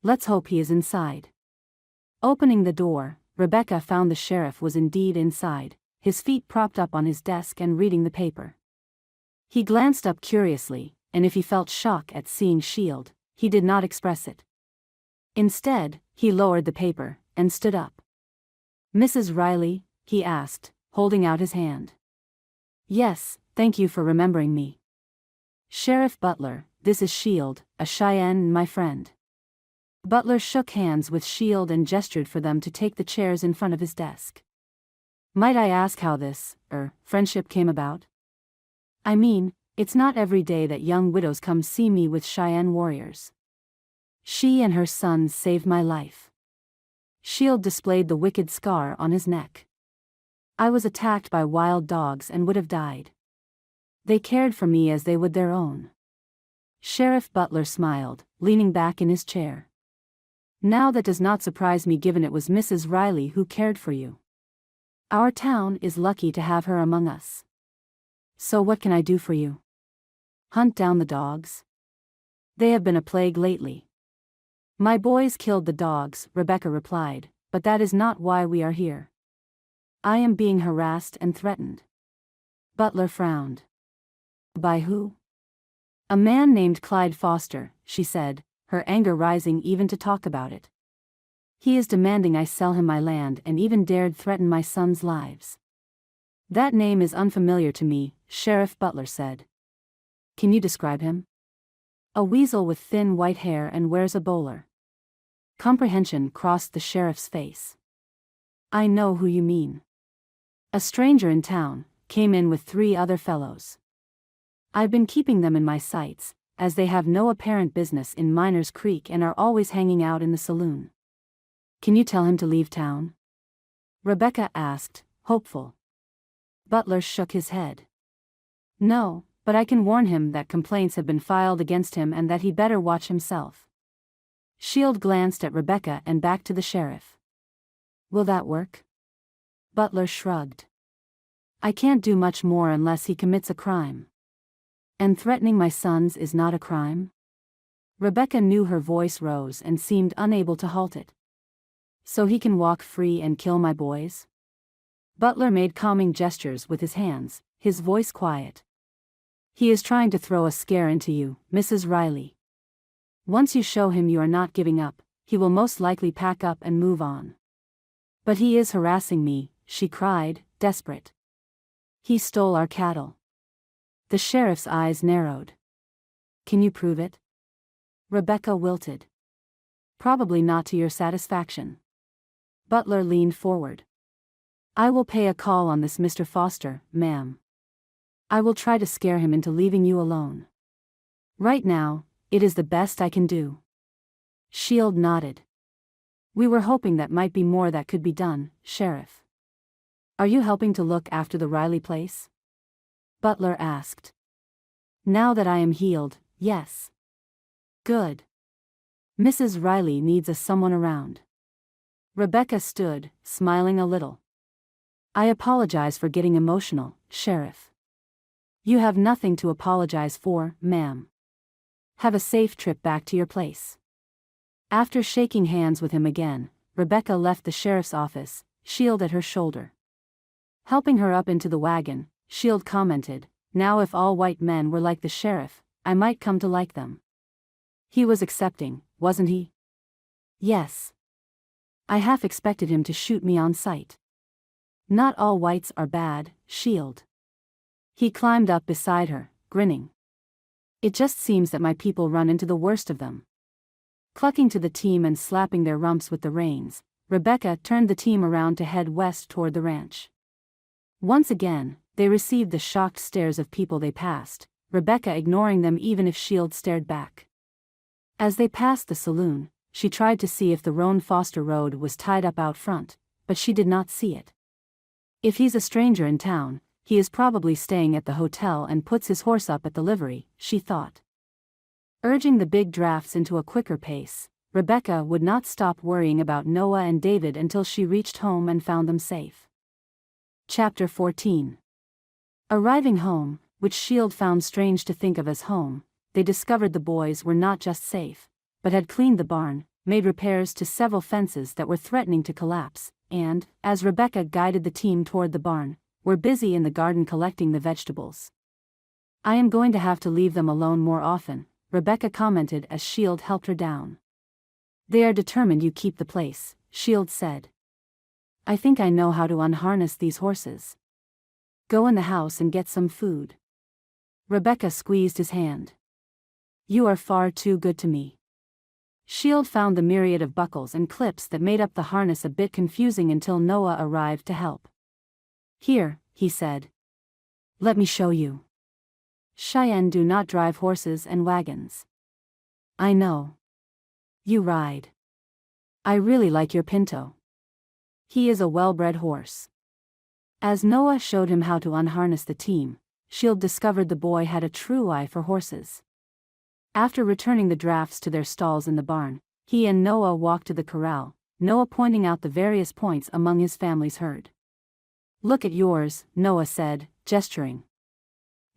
Let's hope he is inside. Opening the door, Rebecca found the sheriff was indeed inside, his feet propped up on his desk and reading the paper. He glanced up curiously, and if he felt shock at seeing Shield, he did not express it. Instead, he lowered the paper and stood up. Mrs. Riley, he asked, holding out his hand. Yes, thank you for remembering me. Sheriff Butler, this is Shield, a Cheyenne, my friend. Butler shook hands with Shield and gestured for them to take the chairs in front of his desk. Might I ask how this, friendship came about? I mean, it's not every day that young widows come see me with Cheyenne warriors. She and her sons saved my life. Shield displayed the wicked scar on his neck. I was attacked by wild dogs and would have died. They cared for me as they would their own. Sheriff Butler smiled, leaning back in his chair. Now that does not surprise me given it was Mrs. Riley who cared for you. Our town is lucky to have her among us. So what can I do for you? Hunt down the dogs? They have been a plague lately. My boys killed the dogs, Rebecca replied, but that is not why we are here. I am being harassed and threatened. Butler frowned. By who? A man named Clyde Foster, she said, her anger rising even to talk about it. He is demanding I sell him my land and even dared threaten my sons' lives. That name is unfamiliar to me, Sheriff Butler said. Can you describe him? A weasel with thin white hair and wears a bowler. Comprehension crossed the sheriff's face. I know who you mean. A stranger in town, came in with 3 other fellows. I've been keeping them in my sights, as they have no apparent business in Miners Creek and are always hanging out in the saloon. Can you tell him to leave town? Rebecca asked, hopeful. Butler shook his head. No, but I can warn him that complaints have been filed against him and that he better watch himself. Shield glanced at Rebecca and back to the sheriff. Will that work? Butler shrugged. I can't do much more unless he commits a crime. And threatening my sons is not a crime? Rebecca knew her voice rose and seemed unable to halt it. So he can walk free and kill my boys? Butler made calming gestures with his hands, his voice quiet. He is trying to throw a scare into you, Mrs. Riley. Once you show him you are not giving up, he will most likely pack up and move on. But he is harassing me, she cried, desperate. He stole our cattle. The sheriff's eyes narrowed. Can you prove it? Rebecca wilted. Probably not to your satisfaction. Butler leaned forward. I will pay a call on this Mr. Foster, ma'am. I will try to scare him into leaving you alone. Right now, it is the best I can do. Shield nodded. We were hoping that might be more that could be done, Sheriff. Are you helping to look after the Riley place? Butler asked. Now that I am healed, yes. Good. Mrs. Riley needs someone around. Rebecca stood, smiling a little. I apologize for getting emotional, Sheriff. You have nothing to apologize for, ma'am. Have a safe trip back to your place. After shaking hands with him again, Rebecca left the sheriff's office, Shield at her shoulder. Helping her up into the wagon, Shield commented, now if all white men were like the sheriff, I might come to like them. He was accepting, wasn't he? Yes. I half expected him to shoot me on sight. Not all whites are bad, Shield. He climbed up beside her, grinning. It just seems that my people run into the worst of them. Clucking to the team and slapping their rumps with the reins, Rebecca turned the team around to head west toward the ranch. Once again, they received the shocked stares of people they passed, Rebecca ignoring them even if Shield stared back. As they passed the saloon, she tried to see if the Roan Foster Road was tied up out front, but she did not see it. If he's a stranger in town, he is probably staying at the hotel and puts his horse up at the livery, she thought. Urging the big drafts into a quicker pace, Rebecca would not stop worrying about Noah and David until she reached home and found them safe. Chapter 14. Arriving home, which Shield found strange to think of as home, they discovered the boys were not just safe, but had cleaned the barn, made repairs to several fences that were threatening to collapse, and, as Rebecca guided the team toward the barn, were busy in the garden collecting the vegetables. I am going to have to leave them alone more often, Rebecca commented as Shield helped her down. They are determined you keep the place, Shield said. I think I know how to unharness these horses. Go in the house and get some food. Rebecca squeezed his hand. You are far too good to me. Shield found the myriad of buckles and clips that made up the harness a bit confusing until Noah arrived to help. Here, he said. Let me show you. Cheyenne do not drive horses and wagons. I know. You ride. I really like your Pinto. He is a well-bred horse. As Noah showed him how to unharness the team, Shield discovered the boy had a true eye for horses. After returning the drafts to their stalls in the barn, he and Noah walked to the corral, Noah pointing out the various points among his family's herd. Look at yours, Noah said, gesturing.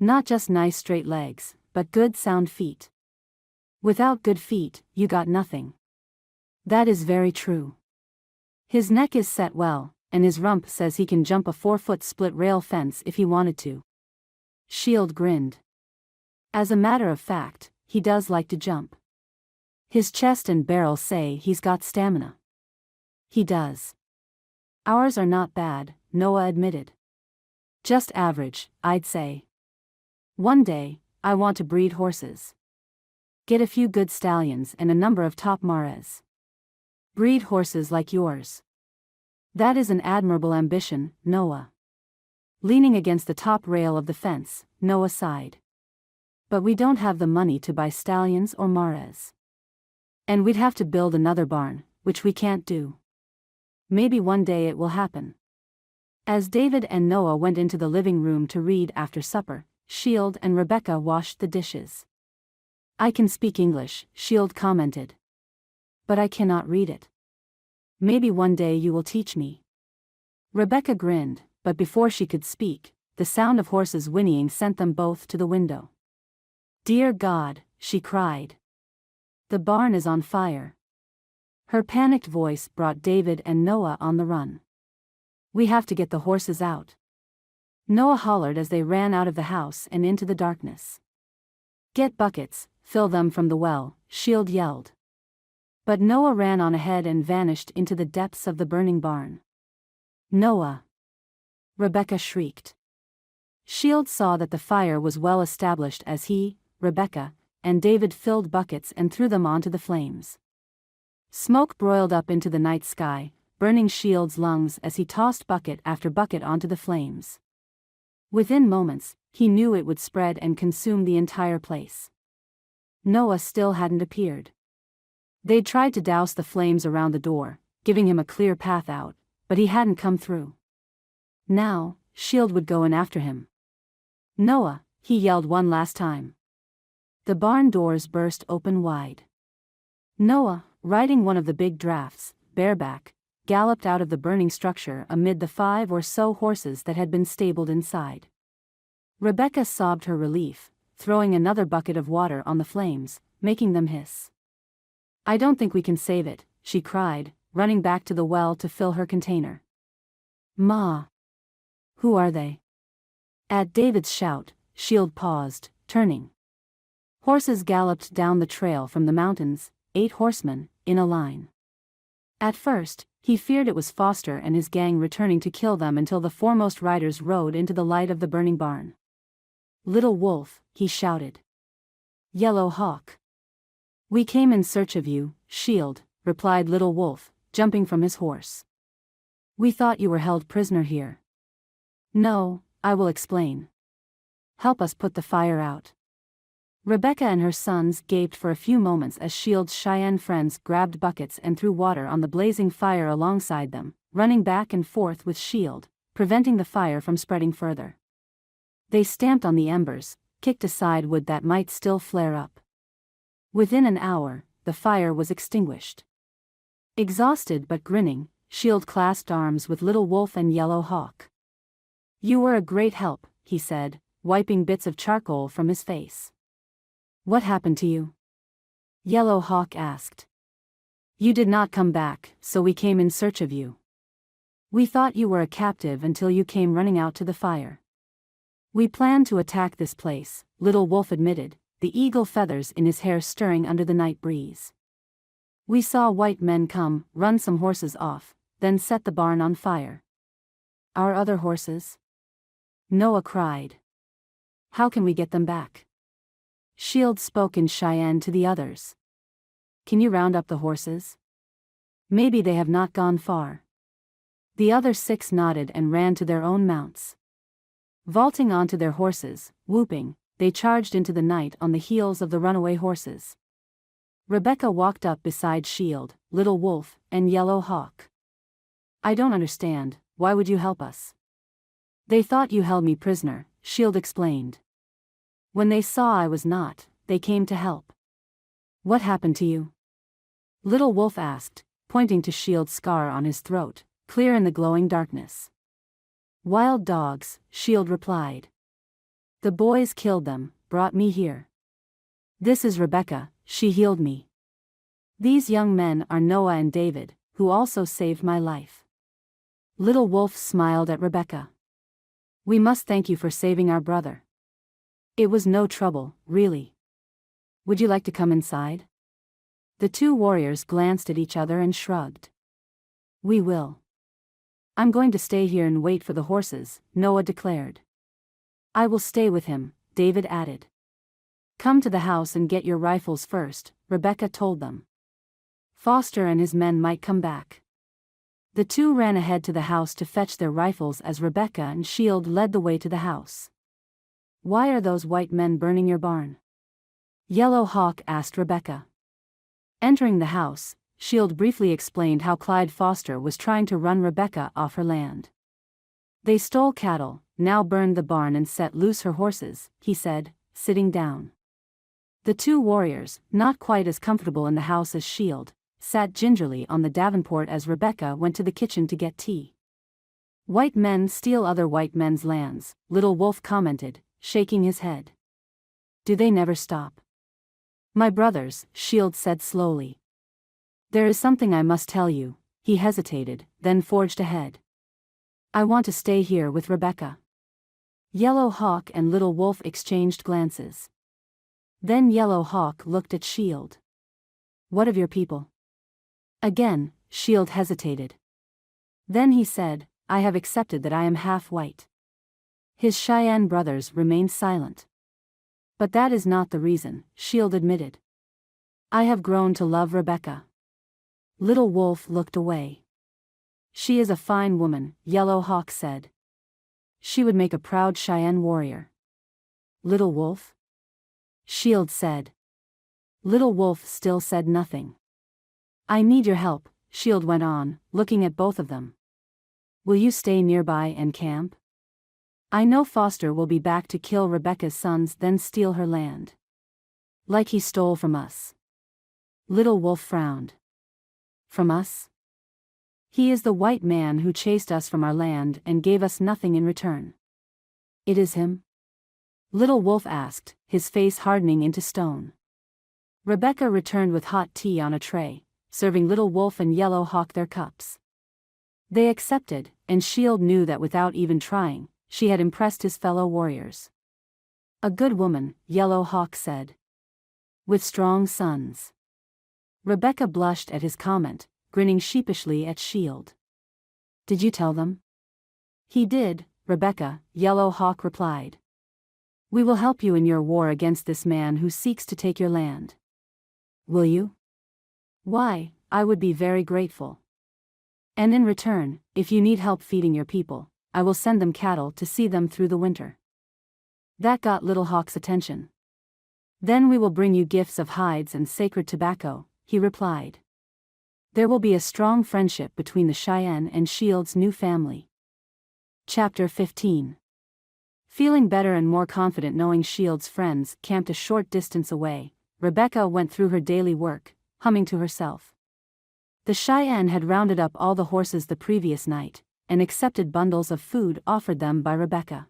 Not just nice straight legs, but good sound feet. Without good feet, you got nothing. That is very true. His neck is set well, and his rump says he can jump a 4-foot split rail fence if he wanted to. Shield grinned. As a matter of fact, he does like to jump. His chest and barrel say he's got stamina. He does. Ours are not bad, Noah admitted. Just average, I'd say. One day, I want to breed horses. Get a few good stallions and a number of top mares. Breed horses like yours. That is an admirable ambition, Noah. Leaning against the top rail of the fence, Noah sighed. But we don't have the money to buy stallions or mares. And we'd have to build another barn, which we can't do. Maybe one day it will happen. As David and Noah went into the living room to read after supper, Shield and Rebecca washed the dishes. I can speak English, Shield commented. But I cannot read it. Maybe one day you will teach me. Rebecca grinned, but before she could speak, the sound of horses whinnying sent them both to the window. Dear God, she cried. The barn is on fire. Her panicked voice brought David and Noah on the run. We have to get the horses out. Noah hollered as they ran out of the house and into the darkness. Get buckets, fill them from the well, Shield yelled. But Noah ran on ahead and vanished into the depths of the burning barn. Noah! Rebecca shrieked. Shield saw that the fire was well established as he, Rebecca, and David filled buckets and threw them onto the flames. Smoke broiled up into the night sky, burning Shield's lungs as he tossed bucket after bucket onto the flames. Within moments, he knew it would spread and consume the entire place. Noah still hadn't appeared. They'd tried to douse the flames around the door, giving him a clear path out, but he hadn't come through. Now, Shield would go in after him. Noah, he yelled one last time. The barn doors burst open wide. Noah, riding one of the big drafts, bareback, galloped out of the burning structure amid the 5 or so horses that had been stabled inside. Rebecca sobbed her relief, throwing another bucket of water on the flames, making them hiss. I don't think we can save it, she cried, running back to the well to fill her container. Ma! Who are they? At David's shout, Shield paused, turning. Horses galloped down the trail from the mountains, 8 horsemen, in a line. At first, He feared it was Foster and his gang returning to kill them until the foremost riders rode into the light of the burning barn. "Little Wolf," he shouted. "Yellow Hawk. We came in search of you, Shield," replied Little Wolf, jumping from his horse. "We thought you were held prisoner here." "No, I will explain. Help us put the fire out." Rebecca and her sons gaped for a few moments as Shield's Cheyenne friends grabbed buckets and threw water on the blazing fire alongside them, running back and forth with Shield, preventing the fire from spreading further. They stamped on the embers, kicked aside wood that might still flare up. Within an hour, the fire was extinguished. Exhausted but grinning, Shield clasped arms with Little Wolf and Yellow Hawk. "You were a great help," he said, wiping bits of charcoal from his face. "What happened to you?" Yellow Hawk asked. "You did not come back, so we came in search of you. We thought you were a captive until you came running out to the fire." "We planned to attack this place," Little Wolf admitted, the eagle feathers in his hair stirring under the night breeze. "We saw white men come, run some horses off, then set the barn on fire." "Our other horses?" Noah cried. "How can we get them back?" Shield spoke in Cheyenne to the others. "Can you round up the horses? Maybe they have not gone far." The other 6 nodded and ran to their own mounts. Vaulting onto their horses, whooping, they charged into the night on the heels of the runaway horses. Rebecca walked up beside Shield, Little Wolf, and Yellow Hawk. "I don't understand, why would you help us?" "They thought you held me prisoner," Shield explained. "When they saw I was not, they came to help." "What happened to you?" Little Wolf asked, pointing to Shield's scar on his throat, clear in the glowing darkness. "Wild dogs," Shield replied. "The boys killed them, brought me here. This is Rebecca, she healed me. These young men are Noah and David, who also saved my life." Little Wolf smiled at Rebecca. "We must thank you for saving our brother. It was no trouble, really. Would you like to come inside?" The 2 warriors glanced at each other and shrugged. "We will. I'm going to stay here and wait for the horses," Noah declared. "I will stay with him," David added. "Come to the house and get your rifles first," Rebecca told them. Foster and his men might come back. The 2 ran ahead to the house to fetch their rifles as Rebecca and Shield led the way to the house. "Why are those white men burning your barn?" Yellow Hawk asked Rebecca. Entering the house, Shield briefly explained how Clyde Foster was trying to run Rebecca off her land. "They stole cattle, now burned the barn and set loose her horses," he said, sitting down. The 2 warriors, not quite as comfortable in the house as Shield, sat gingerly on the davenport as Rebecca went to the kitchen to get tea. "White men steal other white men's lands," Little Wolf commented, shaking his head. "Do they never stop?" "My brothers," Shield said slowly. "There is something I must tell you." He hesitated, then forged ahead. "I want to stay here with Rebecca." Yellow Hawk and Little Wolf exchanged glances. Then Yellow Hawk looked at Shield. "What of your people?" Again, Shield hesitated. Then he said, "I have accepted that I am half white." His Cheyenne brothers remained silent. "But that is not the reason," Shield admitted. "I have grown to love Rebecca." Little Wolf looked away. "She is a fine woman," Yellow Hawk said. "She would make a proud Cheyenne warrior." "Little Wolf?" Shield said. Little Wolf still said nothing. "I need your help," Shield went on, looking at both of them. "Will you stay nearby and camp? I know Foster will be back to kill Rebecca's sons then steal her land. Like he stole from us." Little Wolf frowned. "From us? He is the white man who chased us from our land and gave us nothing in return." "It is him?" Little Wolf asked, his face hardening into stone. Rebecca returned with hot tea on a tray, serving Little Wolf and Yellow Hawk their cups. They accepted, and Shield knew that without even trying, she had impressed his fellow warriors. "A good woman," Yellow Hawk said. "With strong sons." Rebecca blushed at his comment, grinning sheepishly at Shield. "Did you tell them?" "He did, Rebecca," Yellow Hawk replied. "We will help you in your war against this man who seeks to take your land." "Will you?" "Why, I would be very grateful. And in return, if you need help feeding your people, I will send them cattle to see them through the winter." That got Little Hawk's attention. "Then we will bring you gifts of hides and sacred tobacco," he replied. There will be a strong friendship between the Cheyenne and Shield's new family. Chapter 15. Feeling better and more confident knowing Shield's friends camped a short distance away, Rebecca went through her daily work, humming to herself. The Cheyenne had rounded up all the horses the previous night, and accepted bundles of food offered them by Rebecca.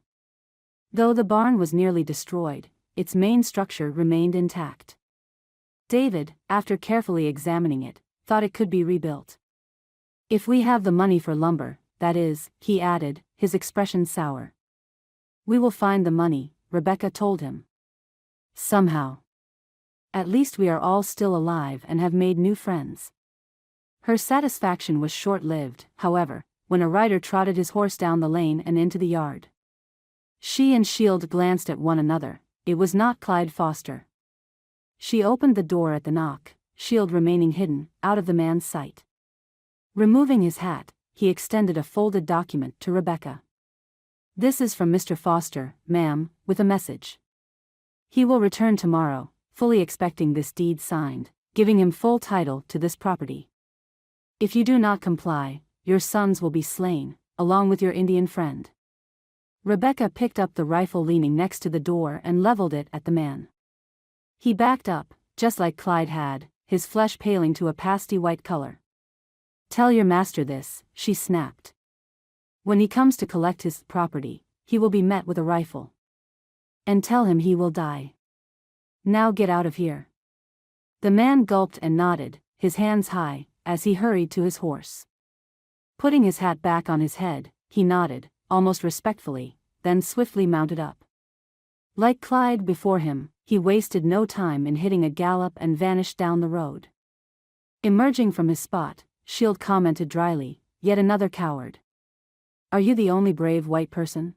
Though the barn was nearly destroyed, its main structure remained intact. David, after carefully examining it, thought it could be rebuilt. "If we have the money for lumber, that is," he added, his expression sour. "We will find the money," Rebecca told him. "Somehow. At least we are all still alive and have made new friends." Her satisfaction was short-lived, however, when a rider trotted his horse down the lane and into the yard. She and Shield glanced at one another. It was not Clyde Foster. She opened the door at the knock, Shield remaining hidden, out of the man's sight. Removing his hat, he extended a folded document to Rebecca. "This is from Mr. Foster, ma'am, with a message. He will return tomorrow, fully expecting this deed signed, giving him full title to this property. If you do not comply, your sons will be slain, along with your Indian friend." Rebecca picked up the rifle leaning next to the door and leveled it at the man. He backed up, just like Clyde had, his flesh paling to a pasty white color. "Tell your master this," she snapped. "When he comes to collect his property, he will be met with a rifle. And tell him he will die. Now get out of here." The man gulped and nodded, his hands high, as he hurried to his horse. Putting his hat back on his head, he nodded, almost respectfully, then swiftly mounted up. Like Clyde before him, he wasted no time in hitting a gallop and vanished down the road. Emerging from his spot, Shield commented dryly, "Yet another coward. Are you the only brave white person?"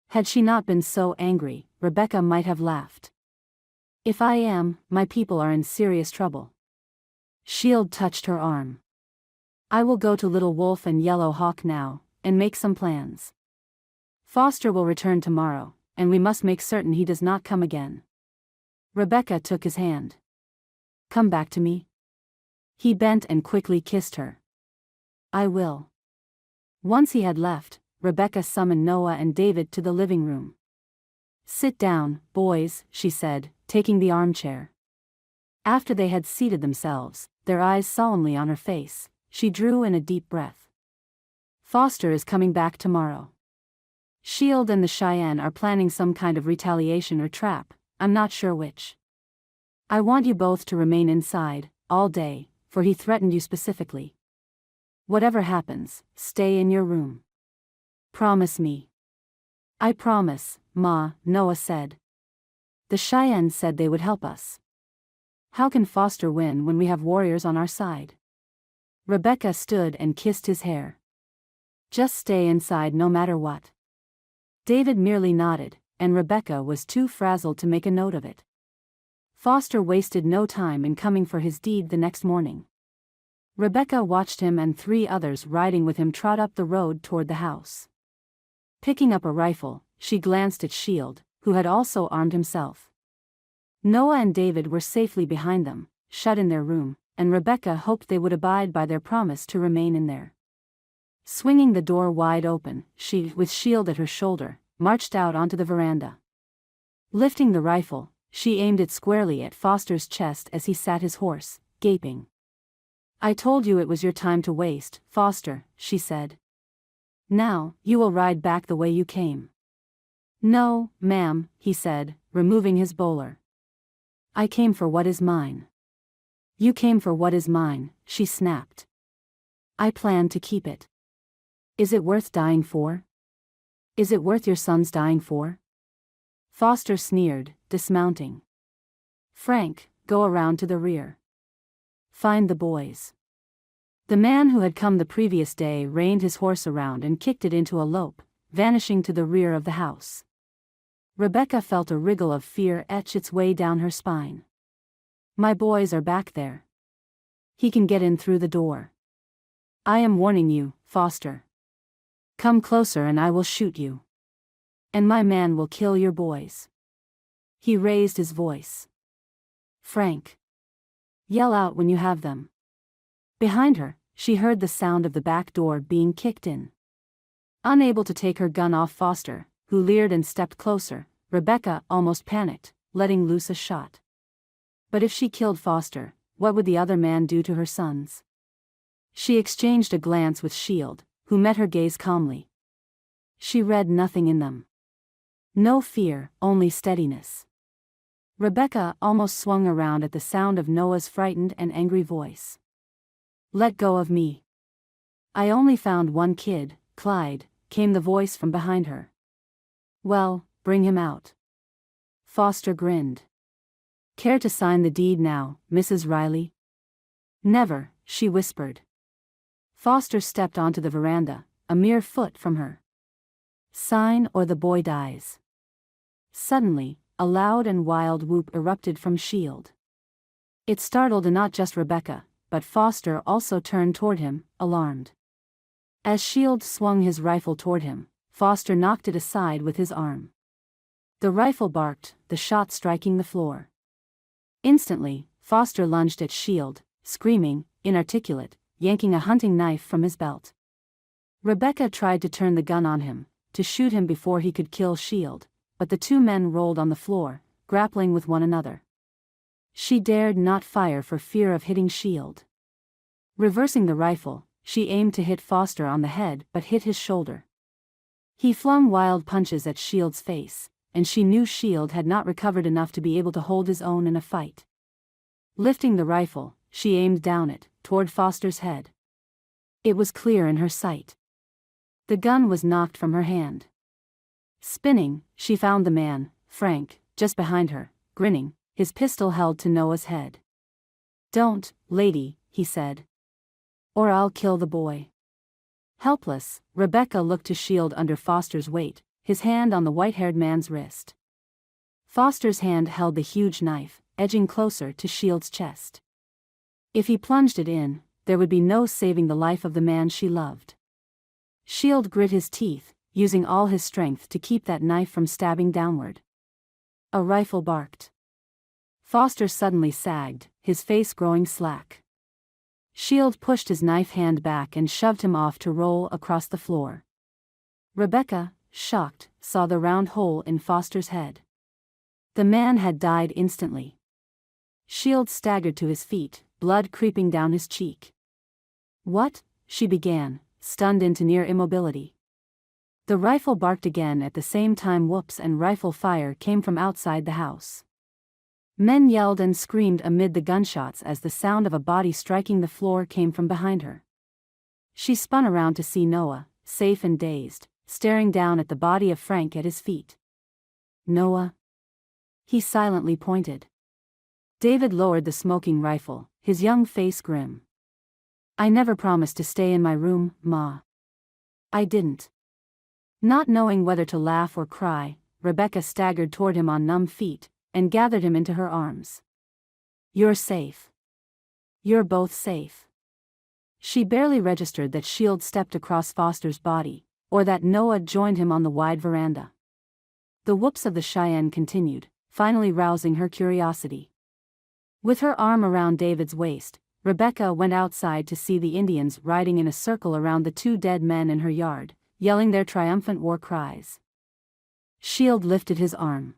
Had she not been so angry, Rebecca might have laughed. "If I am, my people are in serious trouble." Shield touched her arm. "I will go to Little Wolf and Yellow Hawk now, and make some plans. Foster will return tomorrow, and we must make certain he does not come again." Rebecca took his hand. "Come back to me." He bent and quickly kissed her. "I will." Once he had left, Rebecca summoned Noah and David to the living room. "Sit down, boys," she said, taking the armchair. After they had seated themselves, their eyes solemnly on her face, she drew in a deep breath. "Foster is coming back tomorrow. Shield and the Cheyenne are planning some kind of retaliation or trap, I'm not sure which. I want you both to remain inside, all day, for he threatened you specifically. Whatever happens, stay in your room. Promise me." "I promise, Ma," Noah said. "The Cheyenne said they would help us. How can Foster win when we have warriors on our side?" Rebecca stood and kissed his hair. "Just stay inside no matter what." David merely nodded, and Rebecca was too frazzled to make a note of it. Foster wasted no time in coming for his deed the next morning. Rebecca watched him and 3 others riding with him trot up the road toward the house. Picking up a rifle, she glanced at Shield, who had also armed himself. Noah and David were safely behind them, shut in their room, and Rebecca hoped they would abide by their promise to remain in there. Swinging the door wide open, she, with Shield at her shoulder, marched out onto the veranda. Lifting the rifle, she aimed it squarely at Foster's chest as he sat his horse, gaping. "I told you it was your time to waste, Foster," she said. "Now, you will ride back the way you came." "No, ma'am," he said, removing his bowler. "I came for what is mine." "You came for what is mine," she snapped. "I plan to keep it. Is it worth dying for? Is it worth your sons dying for?" Foster sneered, dismounting. "Frank, go around to the rear. Find the boys. The man who had come the previous day reined his horse around and kicked it into a lope, vanishing to the rear of the house. Rebecca felt a wriggle of fear etch its way down her spine. My boys are back there. He can get in through the door. I am warning you, Foster. Come closer and I will shoot you. And my man will kill your boys. He raised his voice. Frank. Yell out when you have them. Behind her, she heard the sound of the back door being kicked in. Unable to take her gun off Foster, who leered and stepped closer, Rebecca almost panicked, letting loose a shot. But if she killed Foster, what would the other man do to her sons? She exchanged a glance with Shield, who met her gaze calmly. She read nothing in them. No fear, only steadiness. Rebecca almost swung around at the sound of Noah's frightened and angry voice. Let go of me. I only found one kid, Clyde, came the voice from behind her. Well, bring him out. Foster grinned. Care to sign the deed now, Mrs. Riley? Never, she whispered. Foster stepped onto the veranda, a mere foot from her. Sign or the boy dies. Suddenly, a loud and wild whoop erupted from Shield. It startled not just Rebecca, but Foster also turned toward him, alarmed. As Shield swung his rifle toward him, Foster knocked it aside with his arm. The rifle barked, the shot striking the floor. Instantly, Foster lunged at Shield, screaming, inarticulate, yanking a hunting knife from his belt. Rebecca tried to turn the gun on him, to shoot him before he could kill Shield, but the two men rolled on the floor, grappling with one another. She dared not fire for fear of hitting Shield. Reversing the rifle, she aimed to hit Foster on the head but hit his shoulder. He flung wild punches at Shield's face, and she knew Shield had not recovered enough to be able to hold his own in a fight. Lifting the rifle, she aimed down it, toward Foster's head. It was clear in her sight. The gun was knocked from her hand. Spinning, she found the man, Frank, just behind her, grinning, his pistol held to Noah's head. Don't, lady, he said. Or I'll kill the boy. Helpless, Rebecca looked to Shield under Foster's weight, his hand on the white-haired man's wrist. Foster's hand held the huge knife, edging closer to Shield's chest. If he plunged it in, there would be no saving the life of the man she loved. Shield grit his teeth, using all his strength to keep that knife from stabbing downward. A rifle barked. Foster suddenly sagged, his face growing slack. Shield pushed his knife hand back and shoved him off to roll across the floor. Rebecca, shocked, saw the round hole in Foster's head. The man had died instantly. Shield staggered to his feet, blood creeping down his cheek. What? She began, stunned into near immobility. The rifle barked again at the same time whoops and rifle fire came from outside the house. Men yelled and screamed amid the gunshots as the sound of a body striking the floor came from behind her. She spun around to see Noah, safe and dazed, staring down at the body of Frank at his feet. Noah? He silently pointed. David lowered the smoking rifle, his young face grim. I never promised to stay in my room, Ma. I didn't. Not knowing whether to laugh or cry, Rebecca staggered toward him on numb feet, and gathered him into her arms. You're safe. You're both safe. She barely registered that Shield stepped across Foster's body, or that Noah joined him on the wide veranda. The whoops of the Cheyenne continued, finally rousing her curiosity. With her arm around David's waist, Rebecca went outside to see the Indians riding in a circle around the two dead men in her yard, yelling their triumphant war cries. Shield lifted his arm.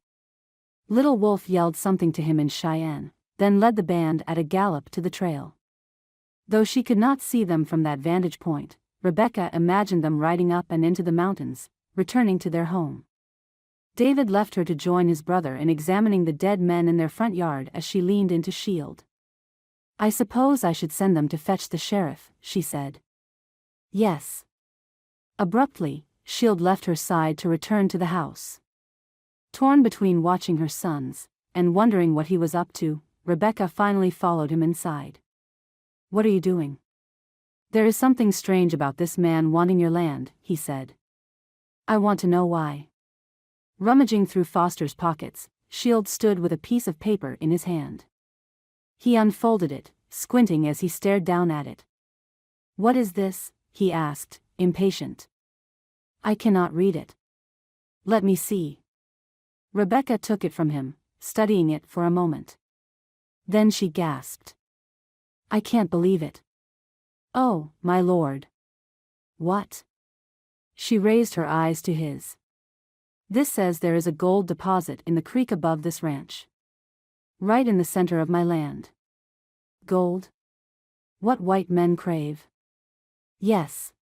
Little Wolf yelled something to him in Cheyenne, then led the band at a gallop to the trail. Though she could not see them from that vantage point, Rebecca imagined them riding up and into the mountains, returning to their home. David left her to join his brother in examining the dead men in their front yard as she leaned into Shield. I suppose I should send them to fetch the sheriff, she said. Yes. Abruptly, Shield left her side to return to the house. Torn between watching her sons, and wondering what he was up to, Rebecca finally followed him inside. What are you doing? There is something strange about this man wanting your land, he said. I want to know why. Rummaging through Foster's pockets, Shield stood with a piece of paper in his hand. He unfolded it, squinting as he stared down at it. What is this? He asked, impatient. I cannot read it. Let me see. Rebecca took it from him, studying it for a moment. Then she gasped. I can't believe it. Oh, my lord. What? She raised her eyes to his. This says there is a gold deposit in the creek above this ranch. Right in the center of my land. Gold? What white men crave. Yes.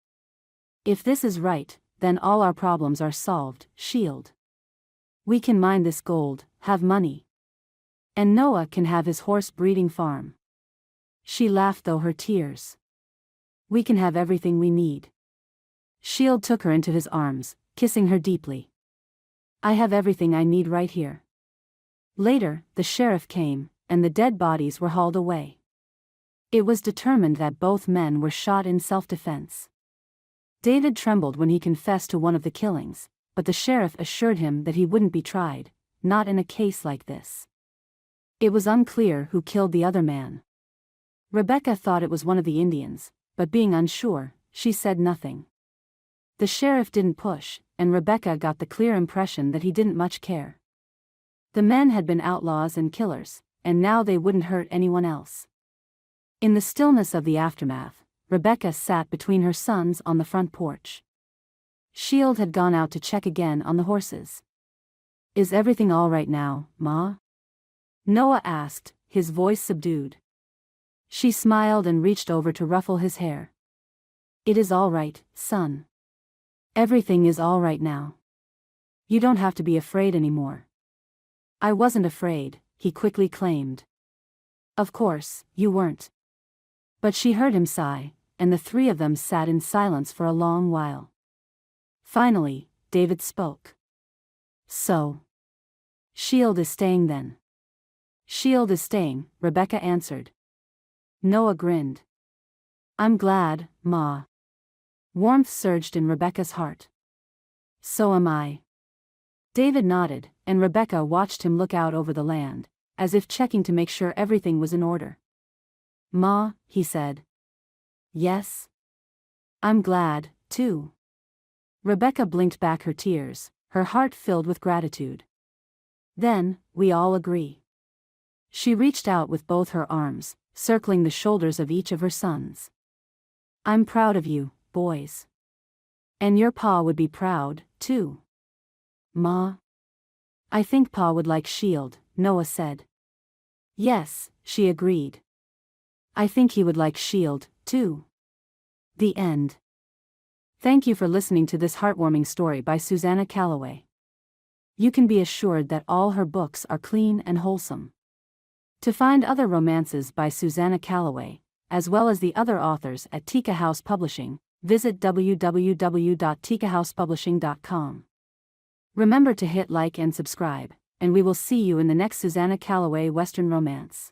If this is right, then all our problems are solved, Shield. We can mine this gold, have money. And Noah can have his horse breeding farm. She laughed through her tears. We can have everything we need. Shield took her into his arms, kissing her deeply. I have everything I need right here. Later, the sheriff came, and the dead bodies were hauled away. It was determined that both men were shot in self-defense. David trembled when he confessed to one of the killings, but the sheriff assured him that he wouldn't be tried, not in a case like this. It was unclear who killed the other man. Rebecca thought it was one of the Indians, but being unsure, she said nothing. The sheriff didn't push, and Rebecca got the clear impression that he didn't much care. The men had been outlaws and killers, and now they wouldn't hurt anyone else. In the stillness of the aftermath, Rebecca sat between her sons on the front porch. Shield had gone out to check again on the horses. Is everything all right now, Ma? Noah asked, his voice subdued. She smiled and reached over to ruffle his hair. It is all right, son. Everything is all right now. You don't have to be afraid anymore. I wasn't afraid, he quickly claimed. Of course, you weren't. But she heard him sigh, and the three of them sat in silence for a long while. Finally, David spoke. So. Shield is staying then. Shield is staying, Rebecca answered. Noah grinned. I'm glad, Ma. Warmth surged in Rebecca's heart. So am I. David nodded, and Rebecca watched him look out over the land, as if checking to make sure everything was in order. Ma, he said. Yes? I'm glad, too. Rebecca blinked back her tears, her heart filled with gratitude. Then, we all agree. She reached out with both her arms, circling the shoulders of each of her sons. I'm proud of you, boys. And your pa would be proud, too. Ma? I think Pa would like Shield, Noah said. Yes, she agreed. I think he would like Shield, too. The end. Thank you for listening to this heartwarming story by Susanna Calloway. You can be assured that all her books are clean and wholesome. To find other romances by Susanna Calloway, as well as the other authors at Tika House Publishing, visit www.tikahousepublishing.com. Remember to hit like and subscribe, and we will see you in the next Susanna Calloway Western romance.